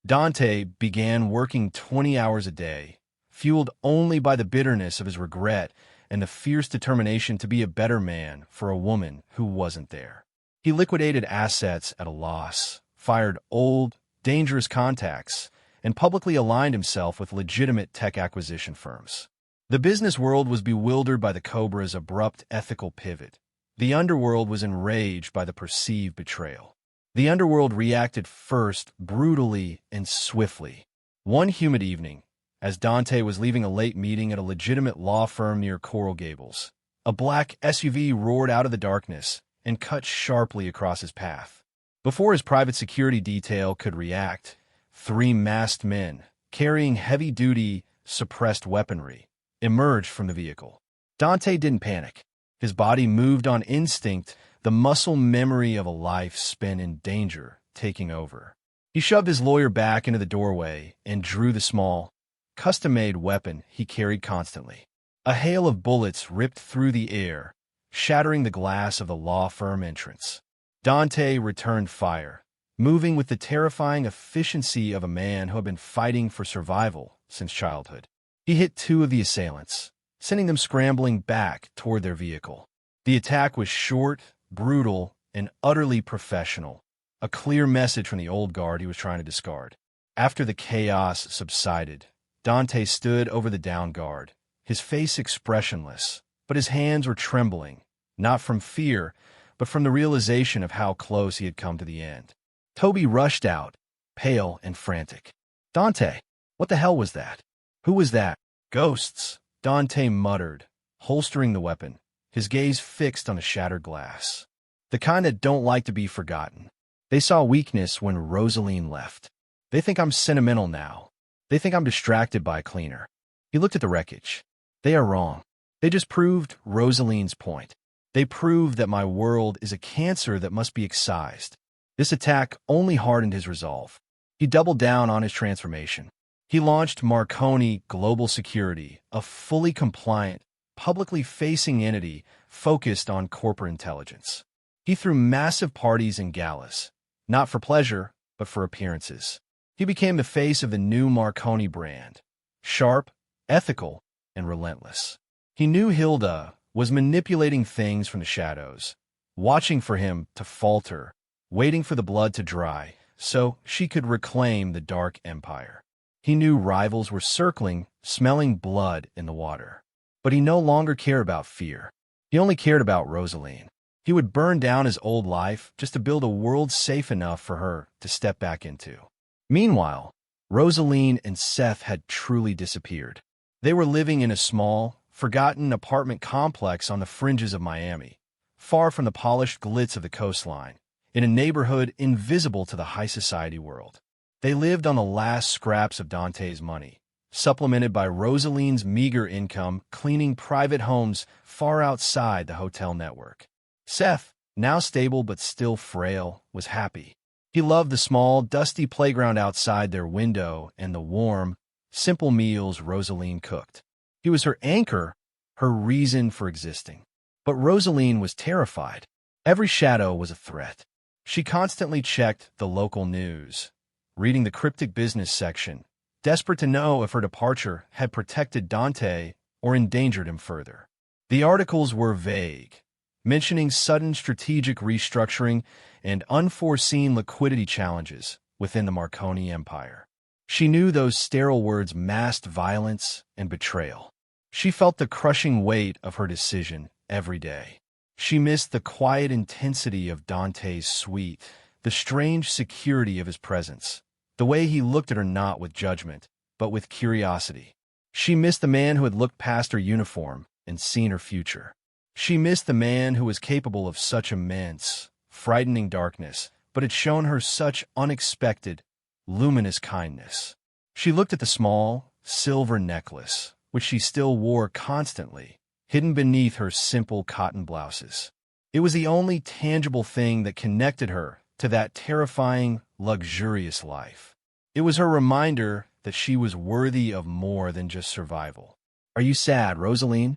Dante began working 20 hours a day, fueled only by the bitterness of his regret and the fierce determination to be a better man for a woman who wasn't there. He liquidated assets at a loss, fired old, dangerous contacts, and publicly aligned himself with legitimate tech acquisition firms. The business world was bewildered by the Cobra's abrupt ethical pivot. The underworld was enraged by the perceived betrayal. The underworld reacted first, brutally and swiftly. One humid evening, as Dante was leaving a late meeting at a legitimate law firm near Coral Gables, a black SUV roared out of the darkness and cut sharply across his path. Before his private security detail could react, 3 masked men, carrying heavy-duty, suppressed weaponry, emerged from the vehicle. Dante didn't panic. His body moved on instinct, the muscle memory of a life spent in danger taking over. He shoved his lawyer back into the doorway and drew the small, custom-made weapon he carried constantly. A hail of bullets ripped through the air, shattering the glass of the law firm entrance. Dante returned fire, moving with the terrifying efficiency of a man who had been fighting for survival since childhood. He hit 2 of the assailants, sending them scrambling back toward their vehicle. The attack was short, brutal, and utterly professional, a clear message from the old guard he was trying to discard. After the chaos subsided, Dante stood over the downed guard, his face expressionless, but his hands were trembling, not from fear, but from the realization of how close he had come to the end. Toby rushed out, pale and frantic. "Dante, what the hell was that? Who was that?" "Ghosts," Dante muttered, holstering the weapon, his gaze fixed on the shattered glass. "The kind that don't like to be forgotten. They saw weakness when Roseline left. They think I'm sentimental now. They think I'm distracted by a cleaner." He looked at the wreckage. "They are wrong. They just proved Roseline's point. They proved that my world is a cancer that must be excised." This attack only hardened his resolve. He doubled down on his transformation. He launched Marconi Global Security, a fully compliant, publicly facing entity focused on corporate intelligence. He threw massive parties and galas, not for pleasure, but for appearances. He became the face of the new Marconi brand, sharp, ethical, and relentless. He knew Hilda was manipulating things from the shadows, watching for him to falter, waiting for the blood to dry, so she could reclaim the dark empire. He knew rivals were circling, smelling blood in the water. But he no longer cared about fear. He only cared about Roseline. He would burn down his old life just to build a world safe enough for her to step back into. Meanwhile, Roseline and Seth had truly disappeared. They were living in a small, forgotten apartment complex on the fringes of Miami, far from the polished glitz of the coastline, in a neighborhood invisible to the high society world. They lived on the last scraps of Dante's money, supplemented by Roseline's meager income cleaning private homes far outside the hotel network. Seth, now stable but still frail, was happy. He loved the small, dusty playground outside their window and the warm, simple meals Roseline cooked. He was her anchor, her reason for existing. But Roseline was terrified. Every shadow was a threat. She constantly checked the local news, reading the cryptic business section, desperate to know if her departure had protected Dante or endangered him further. The articles were vague, mentioning sudden strategic restructuring and unforeseen liquidity challenges within the Marconi empire. She knew those sterile words masked violence and betrayal. She felt the crushing weight of her decision every day. She missed the quiet intensity of Dante's suite, the strange security of his presence, the way he looked at her not with judgment, but with curiosity. She missed the man who had looked past her uniform and seen her future. She missed the man who was capable of such immense, frightening darkness, but had shown her such unexpected, luminous kindness. She looked at the small, silver necklace, which she still wore constantly, hidden beneath her simple cotton blouses. It was the only tangible thing that connected her to that terrifying, luxurious life. It was her reminder that she was worthy of more than just survival. "Are you sad, Roseline?"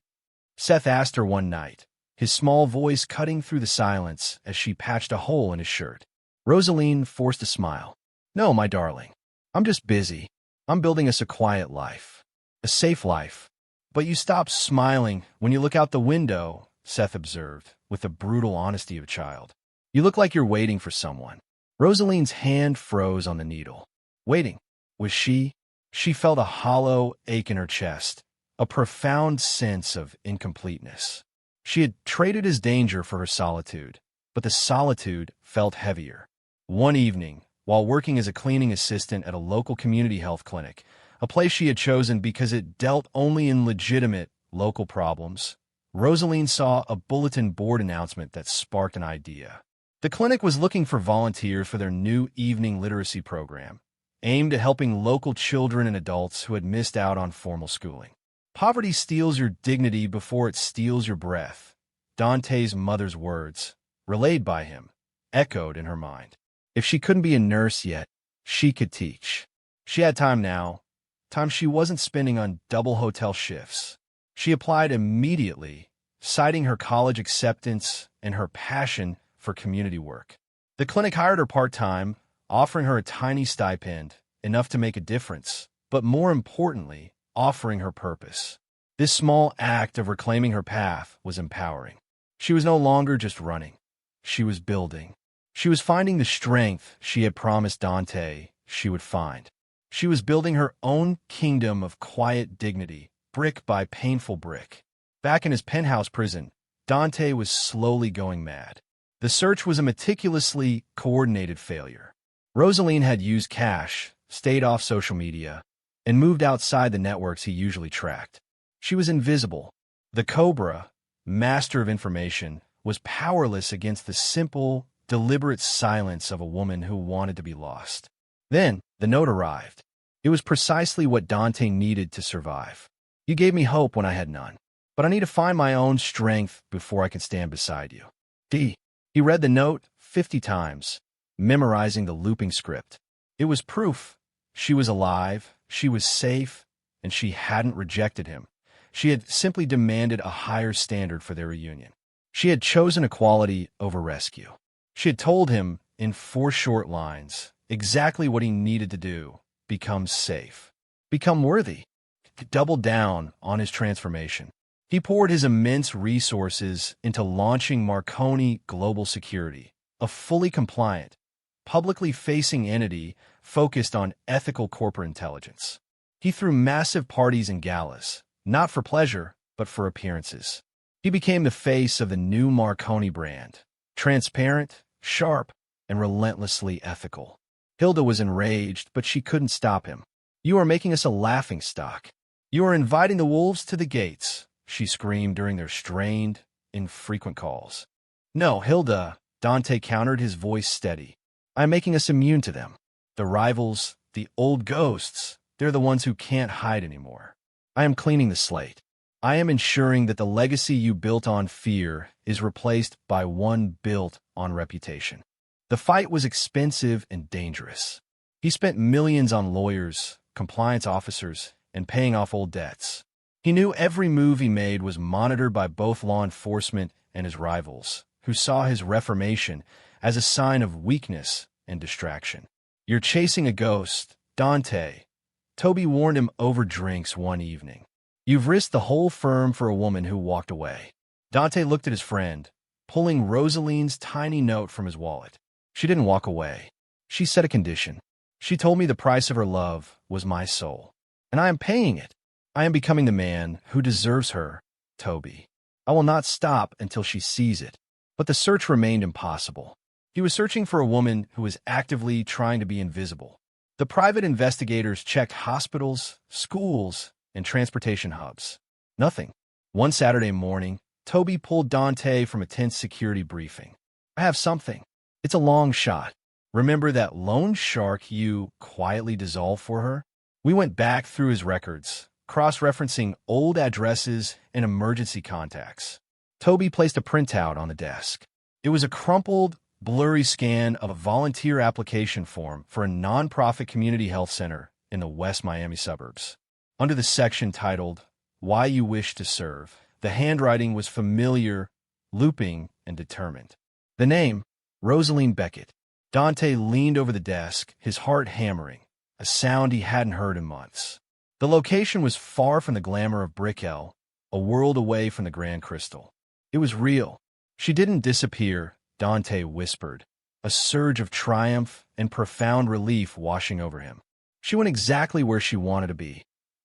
Seth asked her one night, his small voice cutting through the silence as she patched a hole in his shirt. Roseline forced a smile. "No, my darling. I'm just busy. I'm building us a quiet life. A safe life." "But you stop smiling when you look out the window," Seth observed, with the brutal honesty of a child. "You look like you're waiting for someone." Rosaline's hand froze on the needle. Waiting. Was she? She felt a hollow ache in her chest, a profound sense of incompleteness. She had traded his danger for her solitude, but the solitude felt heavier. One evening, while working as a cleaning assistant at a local community health clinic, a place she had chosen because it dealt only in legitimate, local problems, Roseline saw a bulletin board announcement that sparked an idea. The clinic was looking for volunteers for their new evening literacy program, aimed at helping local children and adults who had missed out on formal schooling. "Poverty steals your dignity before it steals your breath," Dante's mother's words, relayed by him, echoed in her mind. If she couldn't be a nurse yet, she could teach. She had time now, time she wasn't spending on double hotel shifts. She applied immediately, citing her college acceptance and her passion for community work. The clinic hired her part-time, offering her a tiny stipend, enough to make a difference, but more importantly, offering her purpose. This small act of reclaiming her path was empowering. She was no longer just running. She was building. She was finding the strength she had promised Dante she would find. She was building her own kingdom of quiet dignity, brick by painful brick. Back in his penthouse prison, Dante was slowly going mad. The search was a meticulously coordinated failure. Roseline had used cash, stayed off social media, and moved outside the networks he usually tracked. She was invisible. The Cobra, master of information, was powerless against the simple, deliberate silence of a woman who wanted to be lost. Then, the note arrived. It was precisely what Dante needed to survive. "You gave me hope when I had none, but I need to find my own strength before I can stand beside you." He read the note 50 times, memorizing the looping script. It was proof. She was alive, she was safe, and she hadn't rejected him. She had simply demanded a higher standard for their reunion. She had chosen equality over rescue. She had told him, in 4 short lines, exactly what he needed to do: become safe, become worthy, to double down on his transformation. He poured his immense resources into launching Marconi Global Security, a fully compliant, publicly facing entity focused on ethical corporate intelligence. He threw massive parties and galas, not for pleasure, but for appearances. He became the face of the new Marconi brand, transparent, sharp, and relentlessly ethical. Hilda was enraged, but she couldn't stop him. "You are making us a laughingstock. You are inviting the wolves to the gates," she screamed during their strained, infrequent calls. "No, Hilda," Dante countered, his voice steady. "I am making us immune to them. The rivals, the old ghosts, they're the ones who can't hide anymore. I am cleaning the slate. I am ensuring that the legacy you built on fear is replaced by one built on reputation." The fight was expensive and dangerous. He spent millions on lawyers, compliance officers, and paying off old debts. He knew every move he made was monitored by both law enforcement and his rivals, who saw his reformation as a sign of weakness and distraction. "You're chasing a ghost, Dante," Toby warned him over drinks one evening. "You've risked the whole firm for a woman who walked away." Dante looked at his friend, pulling Rosaline's tiny note from his wallet. "She didn't walk away. She set a condition. She told me the price of her love was my soul. And I am paying it. I am becoming the man who deserves her, Toby. I will not stop until she sees it. But the search remained impossible. He was searching for a woman who was actively trying to be invisible. The private investigators checked hospitals, schools, and transportation hubs. Nothing. One Saturday morning, Toby pulled Dante from a tense security briefing. I have something. It's a long shot. Remember that loan shark you quietly dissolved for her? We went back through his records, cross-referencing old addresses and emergency contacts. Toby placed a printout on the desk. It was a crumpled, blurry scan of a volunteer application form for a nonprofit community health center in the West Miami suburbs. Under the section titled, Why You Wish to Serve, the handwriting was familiar, looping, and determined. The name, Roseline Beckett. Dante leaned over the desk, his heart hammering, a sound he hadn't heard in months. The location was far from the glamour of Brickell, a world away from the Grand Crystal. It was real. She didn't disappear, Dante whispered, a surge of triumph and profound relief washing over him. She went exactly where she wanted to be,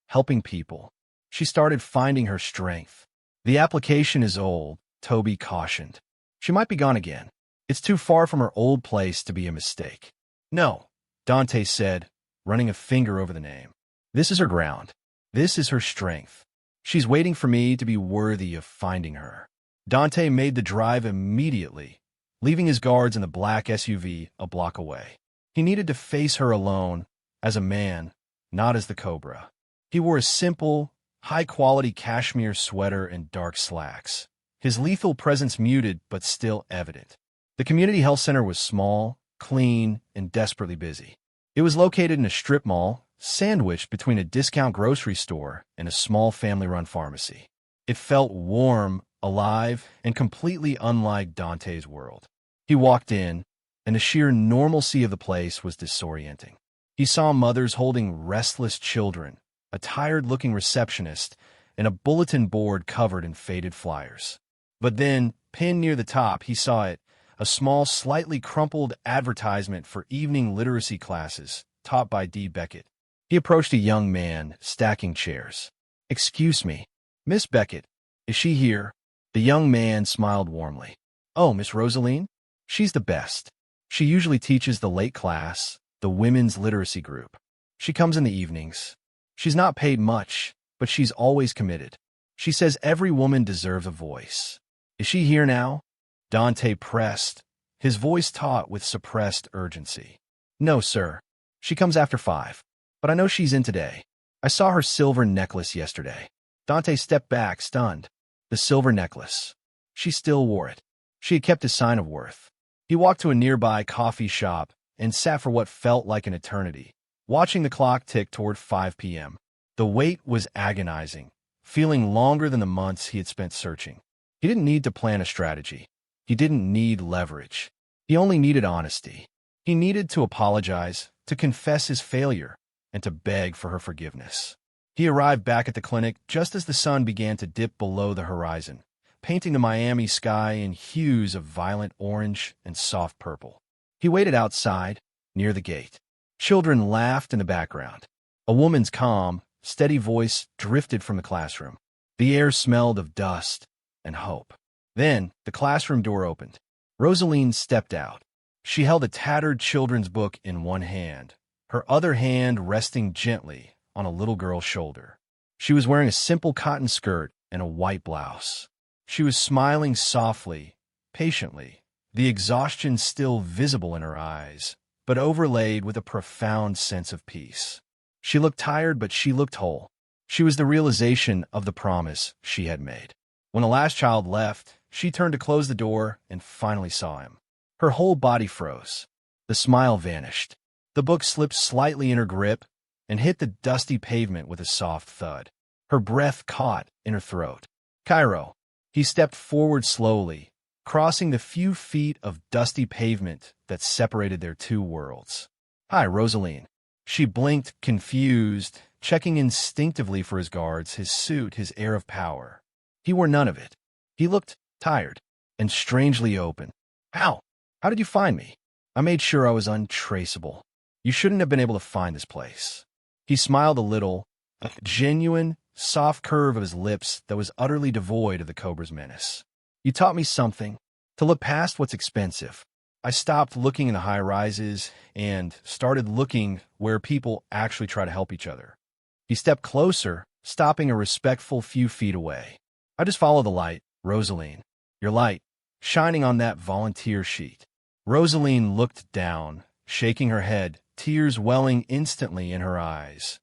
helping people. She started finding her strength. The application is old, Toby cautioned. She might be gone again. It's too far from her old place to be a mistake. No, Dante said, running a finger over the name. This is her ground. This is her strength. She's waiting for me to be worthy of finding her. Dante made the drive immediately, leaving his guards in the black SUV a block away. He needed to face her alone, as a man, not as the Cobra. He wore a simple, high-quality cashmere sweater and dark slacks, his lethal presence muted but still evident. The community health center was small, clean, and desperately busy. It was located in a strip mall, sandwiched between a discount grocery store and a small family-run pharmacy. It felt warm, alive, and completely unlike Dante's world. He walked in, and the sheer normalcy of the place was disorienting. He saw mothers holding restless children, a tired-looking receptionist, and a bulletin board covered in faded flyers. But then, pinned near the top, he saw it, a small, slightly crumpled advertisement for evening literacy classes taught by D. Beckett. He approached a young man, stacking chairs. "Excuse me, Miss Beckett, is she here?" The young man smiled warmly. "Oh, Miss Roseline? She's the best. She usually teaches the late class, the women's literacy group. She comes in the evenings. She's not paid much, but she's always committed. She says every woman deserves a voice. Is she here now?" Dante pressed, his voice taut with suppressed urgency. "No, sir. She comes after 5. But I know she's in today. I saw her silver necklace yesterday." Dante stepped back, stunned. The silver necklace. She still wore it. She had kept his sign of worth. He walked to a nearby coffee shop and sat for what felt like an eternity, watching the clock tick toward 5 p.m. The wait was agonizing, feeling longer than the months he had spent searching. He didn't need to plan a strategy. He didn't need leverage. He only needed honesty. He needed to apologize, to confess his failure, and to beg for her forgiveness. He arrived back at the clinic just as the sun began to dip below the horizon, painting the Miami sky in hues of violent orange and soft purple. He waited outside, near the gate. Children laughed in the background. A woman's calm, steady voice drifted from the classroom. The air smelled of dust and hope. Then, the classroom door opened. Roseline stepped out. She held a tattered children's book in one hand, her other hand resting gently on a little girl's shoulder. She was wearing a simple cotton skirt and a white blouse. She was smiling softly, patiently, the exhaustion still visible in her eyes, but overlaid with a profound sense of peace. She looked tired, but she looked whole. She was the realization of the promise she had made. When the last child left, she turned to close the door and finally saw him. Her whole body froze. The smile vanished. The book slipped slightly in her grip and hit the dusty pavement with a soft thud. Her breath caught in her throat. "Cairo." He stepped forward slowly, crossing the few feet of dusty pavement that separated their two worlds. "Hi, Roseline." She blinked, confused, checking instinctively for his guards, his suit, his air of power. He wore none of it. He looked tired and strangely open. How did you find me?" "I made sure I was untraceable. You shouldn't have been able to find this place." He smiled a little, a genuine, soft curve of his lips that was utterly devoid of the Cobra's menace. You taught me something. To look past what's expensive. I stopped looking in the high-rises and started looking where people actually try to help each other. He stepped closer, stopping a respectful few feet away. I just follow the light, Roseline. Your light, shining on that volunteer sheet. Roseline looked down, shaking her head, tears welling instantly in her eyes.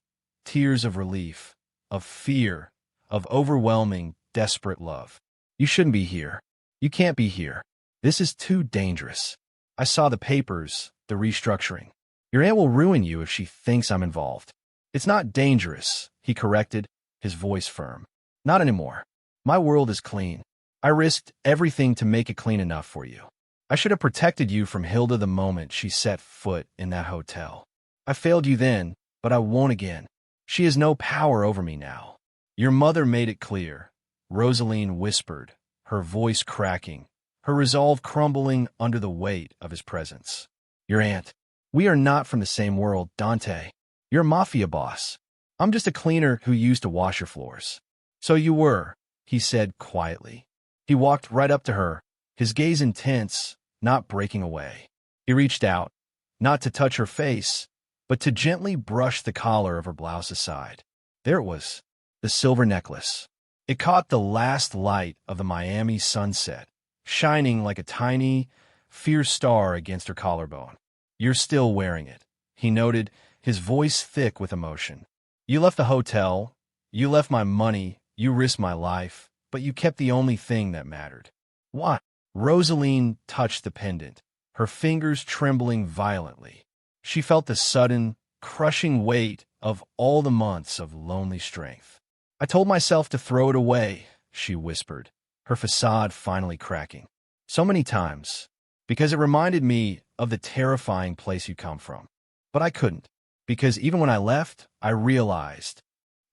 Tears of relief, of fear, of overwhelming, desperate love. You shouldn't be here. You can't be here. This is too dangerous. I saw the papers, the restructuring. Your aunt will ruin you if she thinks I'm involved. It's not dangerous, he corrected, his voice firm. Not anymore. My world is clean. I risked everything to make it clean enough for you. I should have protected you from Hilda the moment she set foot in that hotel. I failed you then, but I won't again. She has no power over me now. Your mother made it clear, Roseline whispered, her voice cracking, her resolve crumbling under the weight of his presence. Your aunt. We are not from the same world, Dante. You're a Mafia boss. I'm just a cleaner who used to wash your floors. So you were, he said quietly. He walked right up to her, his gaze intense, not breaking away. He reached out, not to touch her face, but to gently brush the collar of her blouse aside. There it was, the silver necklace. It caught the last light of the Miami sunset, shining like a tiny, fierce star against her collarbone. You're still wearing it, he noted, his voice thick with emotion. You left the hotel, you left my money, you risked my life, but you kept the only thing that mattered. What? Roseline touched the pendant, her fingers trembling violently. She felt the sudden, crushing weight of all the months of lonely strength. I told myself to throw it away, she whispered, her facade finally cracking. So many times, because it reminded me of the terrifying place you come from. But I couldn't, because even when I left, I realized.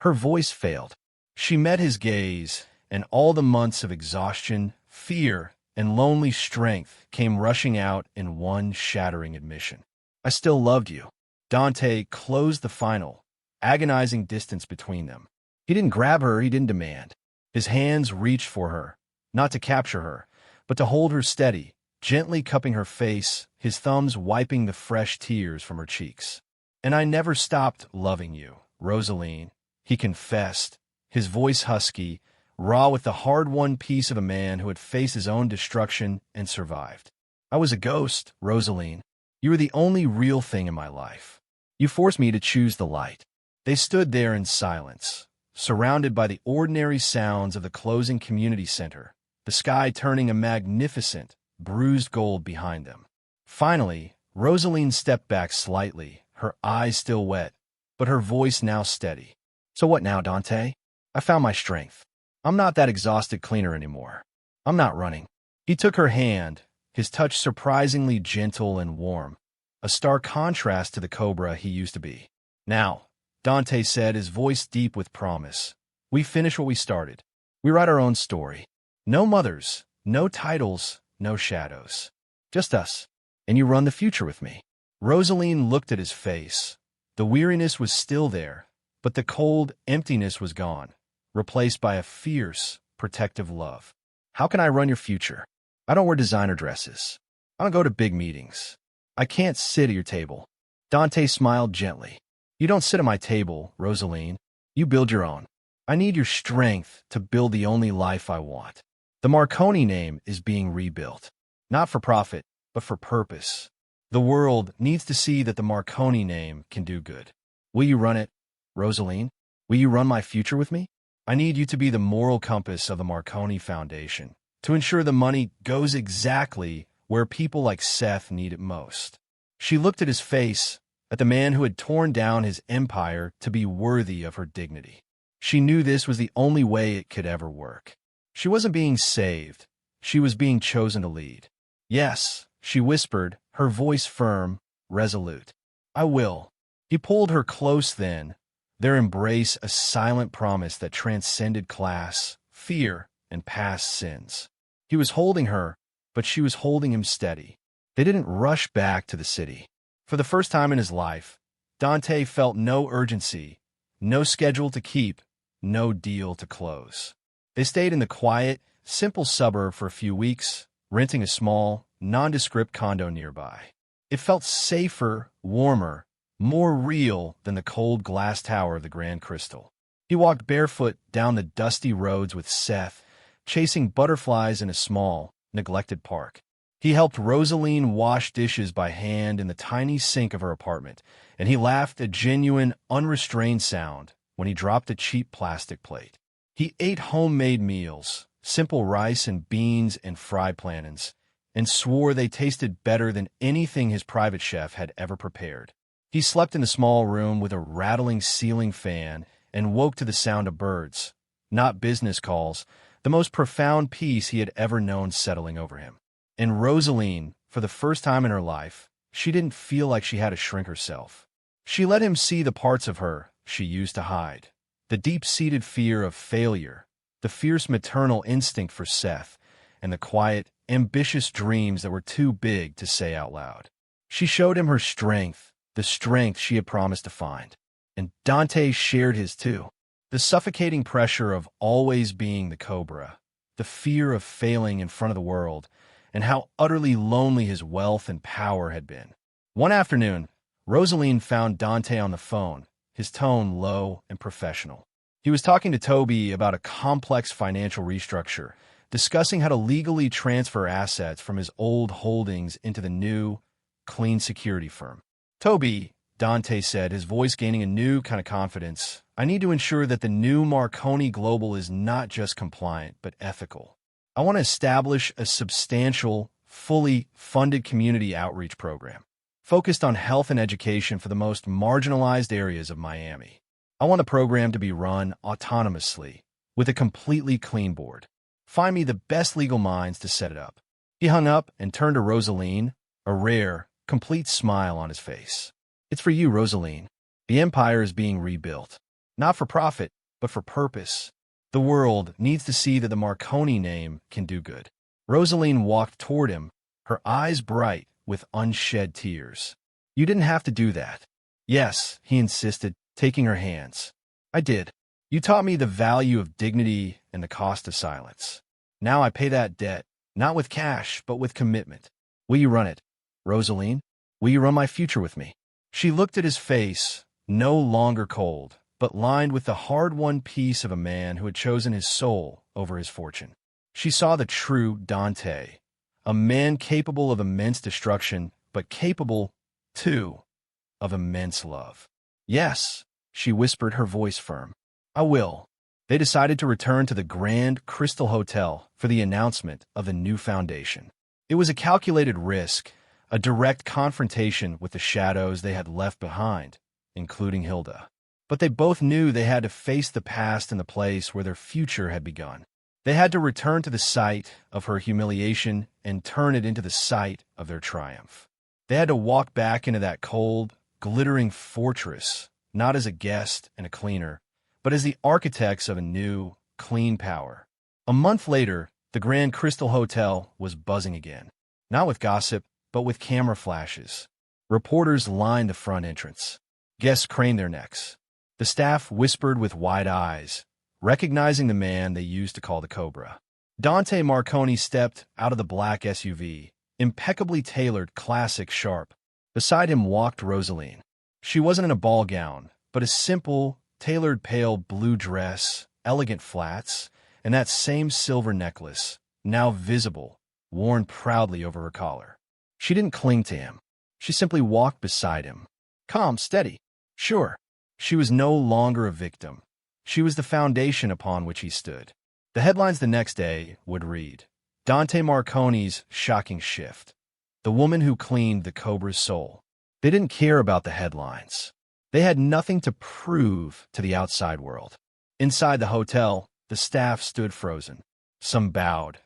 Her voice failed. She met his gaze, and all the months of exhaustion, fear, and lonely strength came rushing out in one shattering admission. I still loved you. Dante closed the final, agonizing distance between them. He didn't grab her, he didn't demand. His hands reached for her, not to capture her, but to hold her steady, gently cupping her face, his thumbs wiping the fresh tears from her cheeks. And I never stopped loving you, Roseline, he confessed, his voice husky, raw with the hard-won peace of a man who had faced his own destruction and survived. I was a ghost, Roseline. You were the only real thing in my life. You forced me to choose the light. They stood there in silence, surrounded by the ordinary sounds of the closing community center, the sky turning a magnificent, bruised gold behind them. Finally, Roseline stepped back slightly, her eyes still wet, but her voice now steady. So what now, Dante? I found my strength. I'm not that exhausted cleaner anymore. I'm not running. He took her hand, his touch surprisingly gentle and warm, a stark contrast to the Cobra he used to be. Now, Dante said, his voice deep with promise, we finish what we started. We write our own story. No mothers, no titles, no shadows. Just us. And you run the future with me. Roseline looked at his face. The weariness was still there, but the cold emptiness was gone, replaced by a fierce, protective love. How can I run your future? I don't wear designer dresses. I don't go to big meetings. I can't sit at your table. Dante smiled gently. You don't sit at my table, Roseline. You build your own. I need your strength to build the only life I want. The Marconi name is being rebuilt. Not for profit, but for purpose. The world needs to see that the Marconi name can do good. Will you run it, Roseline? Will you run my future with me? I need you to be the moral compass of the Marconi Foundation, to ensure the money goes exactly where people like Seth need it most. She looked at his face, at the man who had torn down his empire to be worthy of her dignity. She knew this was the only way it could ever work. She wasn't being saved. She was being chosen to lead. Yes, she whispered, her voice firm, resolute. I will. He pulled her close then, their embrace a silent promise that transcended class, fear, and past sins. He was holding her, but she was holding him steady. They didn't rush back to the city. For the first time in his life, Dante felt no urgency, no schedule to keep, no deal to close. They stayed in the quiet, simple suburb for a few weeks, renting a small, nondescript condo nearby. It felt safer, warmer, more real than the cold glass tower of the Grand Crystal. He walked barefoot down the dusty roads with Seth, chasing butterflies in a small, neglected park. He helped Roseline wash dishes by hand in the tiny sink of her apartment, and he laughed a genuine, unrestrained sound when he dropped a cheap plastic plate. He ate homemade meals, simple rice and beans and fried plantains, and swore they tasted better than anything his private chef had ever prepared. He slept in a small room with a rattling ceiling fan and woke to the sound of birds, not business calls, the most profound peace he had ever known settling over him. And Roseline, for the first time in her life, she didn't feel like she had to shrink herself. She let him see the parts of her she used to hide. The deep-seated fear of failure, the fierce maternal instinct for Seth, and the quiet, ambitious dreams that were too big to say out loud. She showed him her strength, the strength she had promised to find. And Dante shared his too. The suffocating pressure of always being the Cobra, the fear of failing in front of the world, and how utterly lonely his wealth and power had been. One afternoon, Roseline found Dante on the phone, his tone low and professional. He was talking to Toby about a complex financial restructure, discussing how to legally transfer assets from his old holdings into the new, clean security firm. Toby, Dante said, his voice gaining a new kind of confidence, I need to ensure that the new Marconi Global is not just compliant, but ethical. I want to establish a substantial, fully funded community outreach program, focused on health and education for the most marginalized areas of Miami. I want the program to be run autonomously, with a completely clean board. Find me the best legal minds to set it up. He hung up and turned to Roseline, a rare, complete smile on his face. It's for you, Roseline. The empire is being rebuilt. Not for profit, but for purpose. The world needs to see that the Marconi name can do good. Roseline walked toward him, her eyes bright with unshed tears. You didn't have to do that. Yes, he insisted, taking her hands. I did. You taught me the value of dignity and the cost of silence. Now I pay that debt, not with cash, but with commitment. Will you run it? Roseline, will you run my future with me? She looked at his face, no longer cold, but lined with the hard-won peace of a man who had chosen his soul over his fortune. She saw the true Dante, a man capable of immense destruction, but capable, too, of immense love. Yes, she whispered, her voice firm. I will. They decided to return to the Grand Crystal Hotel for the announcement of the new foundation. It was a calculated risk, a direct confrontation with the shadows they had left behind, including Hilda. But they both knew they had to face the past and the place where their future had begun. They had to return to the site of her humiliation and turn it into the site of their triumph. They had to walk back into that cold, glittering fortress, not as a guest and a cleaner, but as the architects of a new, clean power. A month later, the Grand Crystal Hotel was buzzing again, not with gossip, but with camera flashes. Reporters lined the front entrance. Guests craned their necks. The staff whispered with wide eyes, recognizing the man they used to call the Cobra. Dante Marconi stepped out of the black SUV, impeccably tailored, classic, sharp. Beside him walked Roseline. She wasn't in a ball gown, but a simple, tailored pale blue dress, elegant flats, and that same silver necklace, now visible, worn proudly over her collar. She didn't cling to him. She simply walked beside him. Calm, steady. Sure. She was no longer a victim. She was the foundation upon which he stood. The headlines the next day would read, Dante Marconi's shocking shift. The woman who cleaned the Cobra's soul. They didn't care about the headlines. They had nothing to prove to the outside world. Inside the hotel, the staff stood frozen. Some bowed.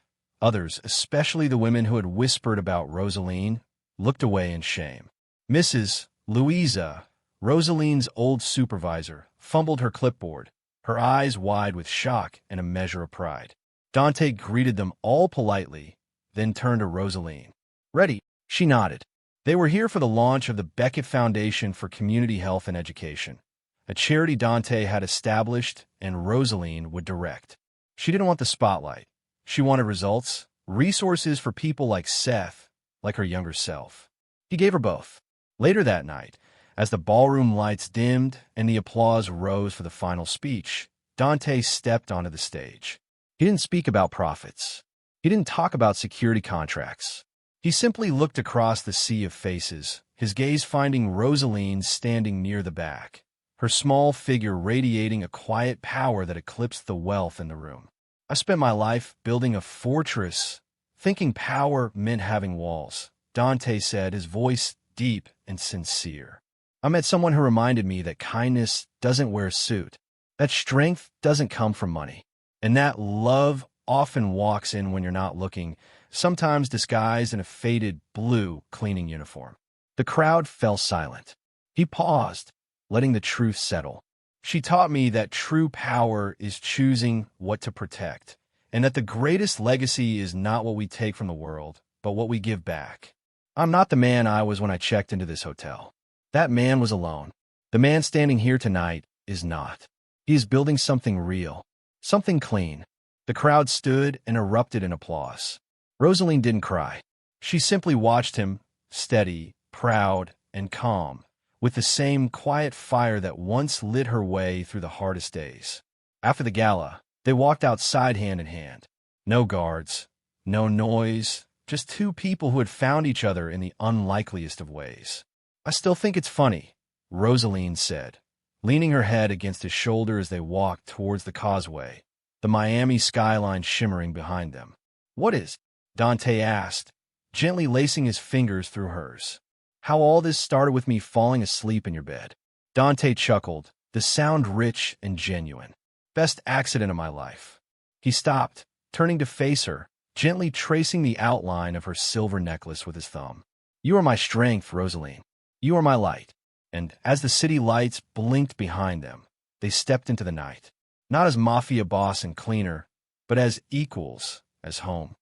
Others, especially the women who had whispered about Roseline, looked away in shame. Mrs. Louisa, Roseline's old supervisor, fumbled her clipboard, her eyes wide with shock and a measure of pride. Dante greeted them all politely, then turned to Roseline. Ready? She nodded. They were here for the launch of the Beckett Foundation for Community Health and Education, a charity Dante had established and Roseline would direct. She didn't want the spotlight. She wanted results, resources for people like Seth, like her younger self. He gave her both. Later that night, as the ballroom lights dimmed and the applause rose for the final speech, Dante stepped onto the stage. He didn't speak about profits. He didn't talk about security contracts. He simply looked across the sea of faces, his gaze finding Roseline standing near the back, her small figure radiating a quiet power that eclipsed the wealth in the room. I spent my life building a fortress, thinking power meant having walls, Dante said, his voice deep and sincere. I met someone who reminded me that kindness doesn't wear a suit, that strength doesn't come from money, and that love often walks in when you're not looking, sometimes disguised in a faded blue cleaning uniform. The crowd fell silent. He paused, letting the truth settle. She taught me that true power is choosing what to protect, and that the greatest legacy is not what we take from the world, but what we give back. I'm not the man I was when I checked into this hotel. That man was alone. The man standing here tonight is not. He is building something real, something clean. The crowd stood and erupted in applause. Roseline didn't cry. She simply watched him, steady, proud, and calm, with the same quiet fire that once lit her way through the hardest days. After the gala, they walked outside hand in hand. No guards, no noise, just two people who had found each other in the unlikeliest of ways. I still think it's funny, Roseline said, leaning her head against his shoulder as they walked towards the causeway, the Miami skyline shimmering behind them. What is? Dante asked, gently lacing his fingers through hers. How all this started with me falling asleep in your bed. Dante chuckled, the sound rich and genuine. Best accident of my life. He stopped, turning to face her, gently tracing the outline of her silver necklace with his thumb. You are my strength, Roseline. You are my light. And as the city lights blinked behind them, they stepped into the night, not as Mafia boss and cleaner, but as equals, as home.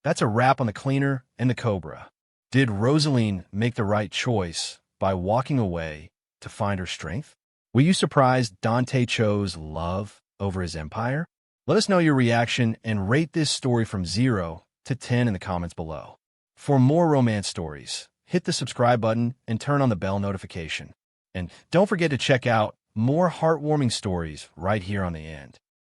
That's a wrap on the cleaner and the Cobra. Did Roseline make the right choice by walking away to find her strength? Were you surprised Dante chose love over his empire? Let us know your reaction and rate this story from 0 to 10 in the comments below. For more romance stories, hit the subscribe button and turn on the bell notification. And don't forget to check out more heartwarming stories right here on the end.